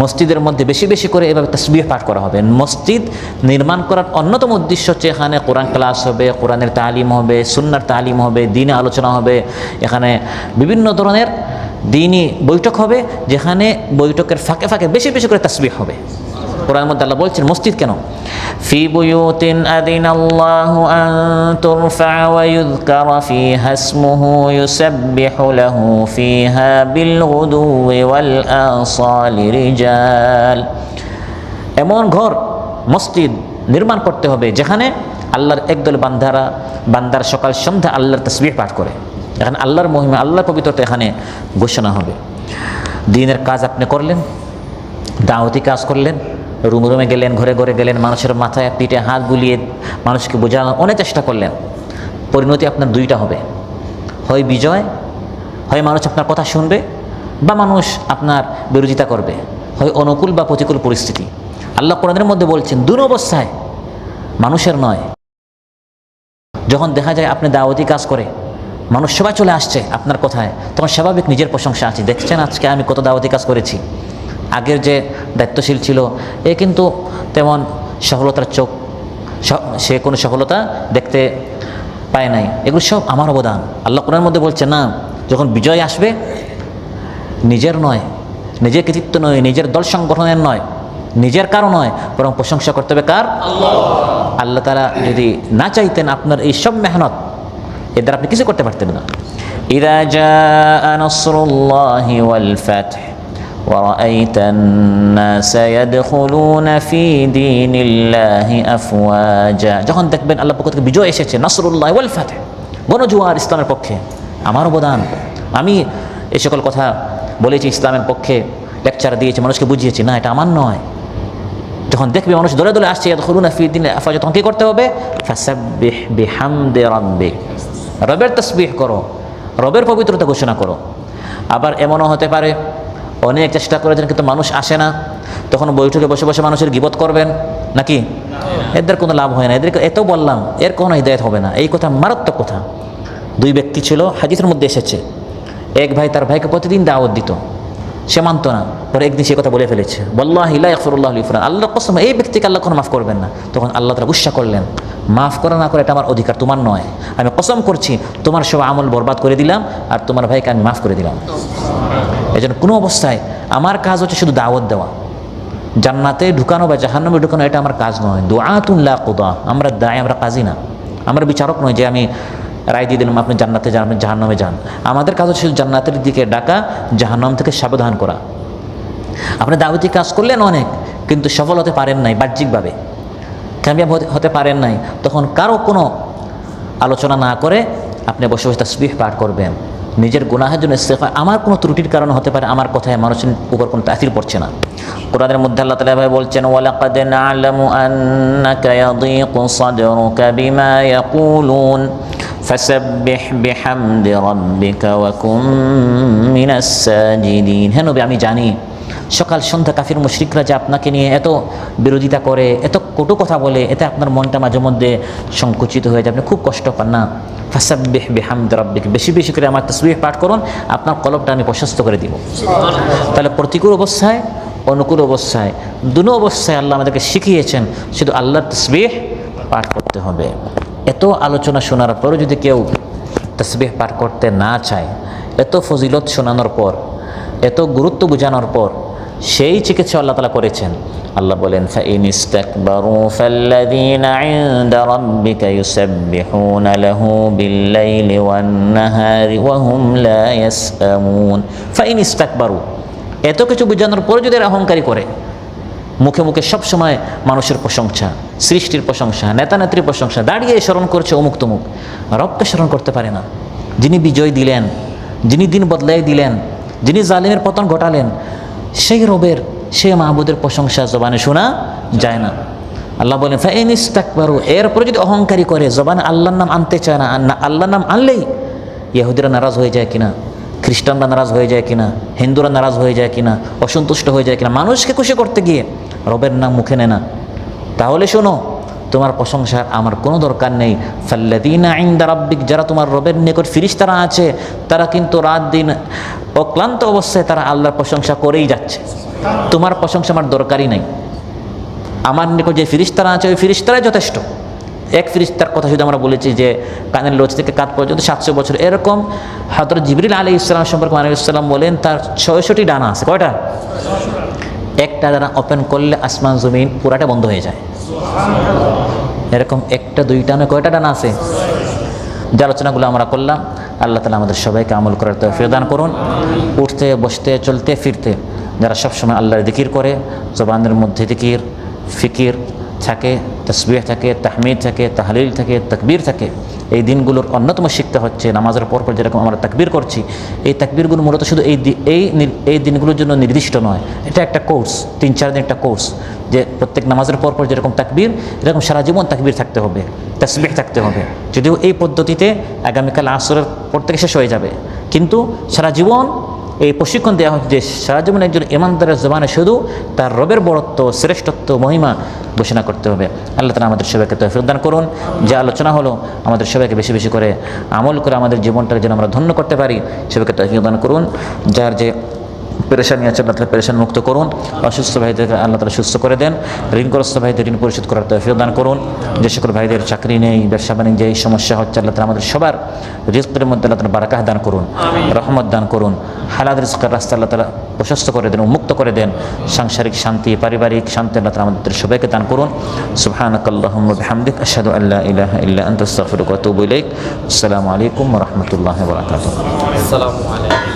মসজিদের মধ্যে বেশি বেশি করে এভাবে তাসবিহ পাঠ করা হবে। মসজিদ নির্মাণ করার অন্যতম উদ্দেশ্য হচ্ছে এখানে কোরআন ক্লাস হবে, কোরআনের তালিম হবে, সুন্নাহর তালিম হবে, দ্বীনি আলোচনা হবে, এখানে বিভিন্ন ধরনের দ্বীনি বৈঠক হবে, যেখানে বৈঠকের ফাঁকে ফাঁকে বেশি বেশি করে তাসবিহ হবে। কোরআনের মধ্যে আল্লাহ বলছেন মসজিদ কেন, ফি বুয়ুতিন আযিনাল্লাহু আন তুরফা ওয়া ইউযকারা ফিহা ইসমুহু ইউসাব্বিহু লাহু ফিহা বিল গুদুওয়ি ওয়াল আসালি রিজাল। এমন ঘর, মসজিদ নির্মাণ করতে হবে যেখানে আল্লাহর একদল বান্দার সকাল সন্ধ্যা আল্লাহর তাসবিহ পাঠ করে। এখানে আল্লাহর মহিমা, আল্লাহর পবিত্রতা এখানে ঘোষণা হবে। দ্বীনের কাজ আপনি করলেন, দাওয়াতি কাজ করলেন, রুমে রুমে গেলেন, ঘরে ঘরে গেলেন, মানুষের মাথায় পিঠে হাত বুলিয়ে মানুষকে বোঝানোর অনেক চেষ্টা করলেন। পরিণতি আপনার দুইটা হবে, হয় বিজয়, হয় মানুষ আপনার কথা শুনবে, বা মানুষ আপনার বিরোধিতা করবে, হয় অনুকূল বা প্রতিকূল পরিস্থিতি। আল্লাহ কোরআনের মধ্যে বলছেন দুই অবস্থায়, মানুষের নয়। যখন দেখা যায় আপনি দাওয়াতি কাজ করে মানুষ সবাই চলে আসছে আপনার কথায়, তখন স্বাভাবিক নিজের প্রশংসা আছে, দেখছেন আজকে আমি কত দাওয়াতি কাজ করেছি। আগের যে দায়িত্বশীল ছিল এ কিন্তু তেমন সফলতার সে কোনো সফলতা দেখতে পায় নাই, এগুলো সব আমার অবদান। আল্লাহ কোরআনের মধ্যে বলছে না, যখন বিজয় আসবে নিজের নয়, নিজের কৃতিত্ব নয়, নিজের দল সংগঠনের নয়, নিজের কারো নয়, বরং প্রশংসা করতে হবে কার? আল্লাহ তাআলা যদি না চাইতেন আপনার এই সব মেহনত, এর দ্বারা আপনি কিছু করতে পারতেন না। ইযা জাআ নাসরুল্লাহি ওয়াল ফাতহ ওয়া রাআইতান নাসা ইয়াদখুলুনা ফি দীনিল্লাহি আফওয়াজা, যখন দেখবেন আল্লাহর পক্ষ থেকে বিজয় এসেছে, নাসরুল্লাহ ওয়াল ফাতহ, গণজোয়ার ইসলামের পক্ষে, আমার অবদান, আমি এই সকল কথা বলেছি, ইসলামের পক্ষে লেকচার দিয়েছি, মানুষকে বুঝিয়েছি, না এটা আমার নয়। যখন দেখবে মানুষ দলে দলে আসছে, ইয়াদখুলুনা ফি দীনিল্লাহি আফওয়াজা, তখন কী করতে হবে? ফাসাব্বিহ বিহামদি রাব্বিক, রবের তাসবিহ করো, রবের পবিত্রতা ঘোষণা করো। আবার এমনও হতে পারে অনেক চেষ্টা করেছেন কিন্তু মানুষ আসে না, তখন বৈঠকে বসে বসে মানুষের গীবত করবেন নাকি? এদের কোনো লাভ হয় না, এদেরকে এত বললাম, এর কোনো হিদায়াত হবে না। এই কথা মারাত্মক কথা। দুই ব্যক্তি ছিল, হাদিসের মধ্যে এসেছে, এক ভাই তার ভাইকে প্রতিদিন দাওয়াত দিত, সে মানত না, পরে একদিন সে কথা বলে ফেলেছে, ওয়াল্লাহি লা ইয়াগফিরুল্লাহু লি ফুলান, আল্লাহর কসম এই ব্যক্তিকে আল্লাহ কোনো মাফ করবেন না। তখন আল্লাহ তাআলা গুসা করলেন, মাফ করা না করে এটা আমার অধিকার, তোমার নয়। আমি কসম করছি তোমার সব আমল বরবাদ করে দিলাম, আর তোমার ভাইকে আমি মাফ করে দিলাম। এই জন্য কোনো অবস্থায় আমার কাজ হচ্ছে শুধু দাওয়াত দেওয়া, জান্নাতে ঢুকানো বা জাহান্নামে ঢুকানো এটা আমার কাজ নয়। দুআতুন লা কুদা, আমরা দায়, আমরা কাজী না, আমরা বিচারক নয় যে আমি রায় দিয়ে দিলাম আপনি জান্নাতে যান, আপনি জাহান্নামে যান। আমাদের কাজ হচ্ছে জান্নাতের দিকে ডাকা, জাহান্নাম থেকে সাবধান করা। আপনি দাওয়াতি কাজ করলেন অনেক, কিন্তু সফল হতে পারেন নাই, বাহ্যিকভাবে কামিয়াব হতে পারেন নাই, তখন কারো কোনো আলোচনা না করে আপনি বসে বসে তাসবিহ পাঠ করবেন, নিজের গুনাহের জন্য ইস্তেগফার। আমার কোনো ত্রুটির কারণে হতে পারে, আমার কথায় মানুষের উপর কোনো তাসির পড়ছে না। কোরআনের মধ্যে আল্লাহ তাআলা ভাই বলছেন, ওয়ালাকাদ না'লামু আন্নাকা ইয়াদীকু সাদরুকা বিমা ইয়াকুলুন ফাসাব্বিহ বিহামদি রাব্বিকা ওয়া কুম মিনাস সাজিদিন। হে নবী, আমি জানি সকাল সন্ধ্যা কাফির মুশরিকরা যে আপনাকে নিয়ে এত বিরোধিতা করে, এত কটু কথা বলে, এতে আপনার মনটা মাঝে মধ্যে সংকুচিত হয়ে যায়, আপনি খুব কষ্ট পান না। ফাসাব্বিহ বিহামদি রাব্বিক, বেশি বেশি করে আমার তাসবিহ পাঠ করুন, আপনার কলবটা আমি প্রশস্ত করে দিব। তাহলে প্রতিকূল অবস্থায়, অনুকূল অবস্থায়, দুনো অবস্থায় আল্লাহ আমাদেরকে শিখিয়েছেন শুধু আল্লাহর তাসবিহ পাঠ করতে হবে। এত আলোচনা শোনার পরও যদি কেউ তাসবিহ পাঠ করতে না চায়, এত ফজিলত শোনানোর পর, এত গুরুত্ব বোঝানোর পর সেই চিকিৎসা আল্লাহ তাআলা করেছেন। আল্লাহ বলেন, ফাইন ইস্তাকবারু ফাল্লাযীনা ইনদা রাব্বিকা ইউসাব্বিহুনা লাহু বিল্লাইলি ওয়ান নাহারি ওয়া হুম লা ইয়াসআমুন। ফাইন ইস্তাকবারু, এত কিছু বোঝানোর পরে যদি এরা অহংকারী করে, মুখে মুখে সবসময় মানুষের প্রশংসা, সৃষ্টির প্রশংসা, নেতা নেত্রীর প্রশংসা, দাঁড়িয়ে স্মরণ করছে অমুক তমুক, রবকে স্মরণ করতে পারে না, যিনি বিজয় দিলেন, যিনি দিন বদলাই দিলেন, যিনি জালিমের পতন ঘটালেন, সেই রবের, সেই মাহবুদের প্রশংসা জবানে শোনা যায় না। আল্লাহ বলেন ফাইন ইস্তাকবারু, এরপরে যদি অহংকারী করে, জবানে আল্লাহর নাম আনতে চায় না, আল্লাহর নাম আনলেই ইহুদিরা নারাজ হয়ে যায় কিনা, খ্রিস্টানরা নারাজ হয়ে যায় কিনা, হিন্দুরা নারাজ হয়ে যায় কিনা, অসন্তুষ্ট হয়ে যায় কিনা, মানুষকে খুশি করতে গিয়ে রবের নাম মুখে নেয় না, তাহলে শোনো, তোমার প্রশংসা আমার কোনো দরকার নেই। ফাল্লাযীনা ইনদা রাব্বিক, যারা তোমার রবের নিকট ফেরেশতারা আছে, তারা কিন্তু রাত দিন অক্লান্ত অবস্থায় তারা আল্লাহর প্রশংসা করেই যাচ্ছে। তোমার প্রশংসা আমার দরকারই নাই, আমার নিকট যে ফেরেশতারা আছে ওই ফেরেশতারাই যথেষ্ট। এক ফেরেশতার কথা শুধু আমরা বলেছি যে কানের লোচ থেকে কাঁধ পর্যন্ত 700 বছর, এরকম হযরত জিবরিল আলাইহিস সালাম সম্পর্কে আলাইহিস সালাম বলেন তার 600টি ডানা আছে। কয়টা? একটা ডানা ওপেন করলে আসমান জমিন পুরাটা বন্ধ হয়ে যায়। এরকম একটা দুইটা নয়, কয়টা ডানা আছে? যে আলোচনাগুলো আমরা করলাম, আল্লাহ তাআলা আমাদের সবাইকে আমল করার তৌফিক দান করুন। উঠতে বসতে চলতে ফিরতে যারা সবসময় আল্লাহর জিকির করে, জবানের মধ্যে জিকির ফিকির থাকে, তাসবিহ থাকে, তাহমিদ থাকে, তাহলিল থাকে, তাকবীর থাকে, এই দিনগুলোর অন্যতম শিক্ষা হচ্ছে নামাজের পর যেরকম আমরা তাকবীর করছি, এই তাকবীরগুলো মূলত শুধু এই দিনগুলোর জন্য নির্দিষ্ট নয়, এটা একটা কোর্স, 3-4 দিন একটা কোর্স, যে প্রত্যেক নামাজের পর যেরকম তাকবীর, এরকম সারা জীবন তাকবীর থাকতে হবে, তাসবিহ থাকতে হবে। যদিও এই পদ্ধতিতে আগামীকাল আসরের পর থেকে শেষ হয়ে যাবে, কিন্তু সারা জীবন এই প্রশিক্ষণ দেওয়া হচ্ছে যে সারা জীবন একজন ইমানদারের জবানে শুধু তার রবের বড়ত্ব, শ্রেষ্ঠত্ব, মহিমা ঘোষণা করতে হবে। আল্লাহ তাআলা আমাদের সবাইকে তৌফিক দান করুন। যে আলোচনা হলো আমাদের সবাইকে বেশি বেশি করে আমল করে আমাদের জীবনটাকে যেন আমরা ধন্য করতে পারি, সবাইকে তৌফিক দান করুন। যার যে পেরেশানি আছে আল্লাহ তাআলা পেরেশান মুক্ত করুন, অসুস্থ ভাইদেরকে আল্লাহ তাআলা সুস্থ করে দেন, ঋণগ্রস্ত ভাইদের ঋণ পরিশোধ করার তৌফিক দান করুন। যে সকল ভাইদের চাকরি নেই, ব্যবসা বাণিজ্যে এই সমস্যা হচ্ছে, আল্লাহ তাআলা আমাদের সবার রিজকের মধ্যে আল্লাহ তাআলা বারাকাহ দান করুন, রহমত দান করুন, হালাল রিজকের রাস্তা আল্লাহ তাআলা প্রশস্ত করে দেন, উন্মুক্ত করে দেন, সাংসারিক শান্তি, পারিবারিক শান্তি আল্লাহ তাআলা আমাদের সবাইকে দান করুন। সুবহানাকাল্লাহুম্মা বিহামদিক, আশহাদু আল্লা ইলাহা ইল্লা আনতা, আস্তাগফিরুকা ওয়া আতুবু ইলাইক। আসসালামু আলাইকুম ওয়া রাহমাতুল্লাহি ওয়া বারাকাতুহু। আসসালামু আলাইকুম।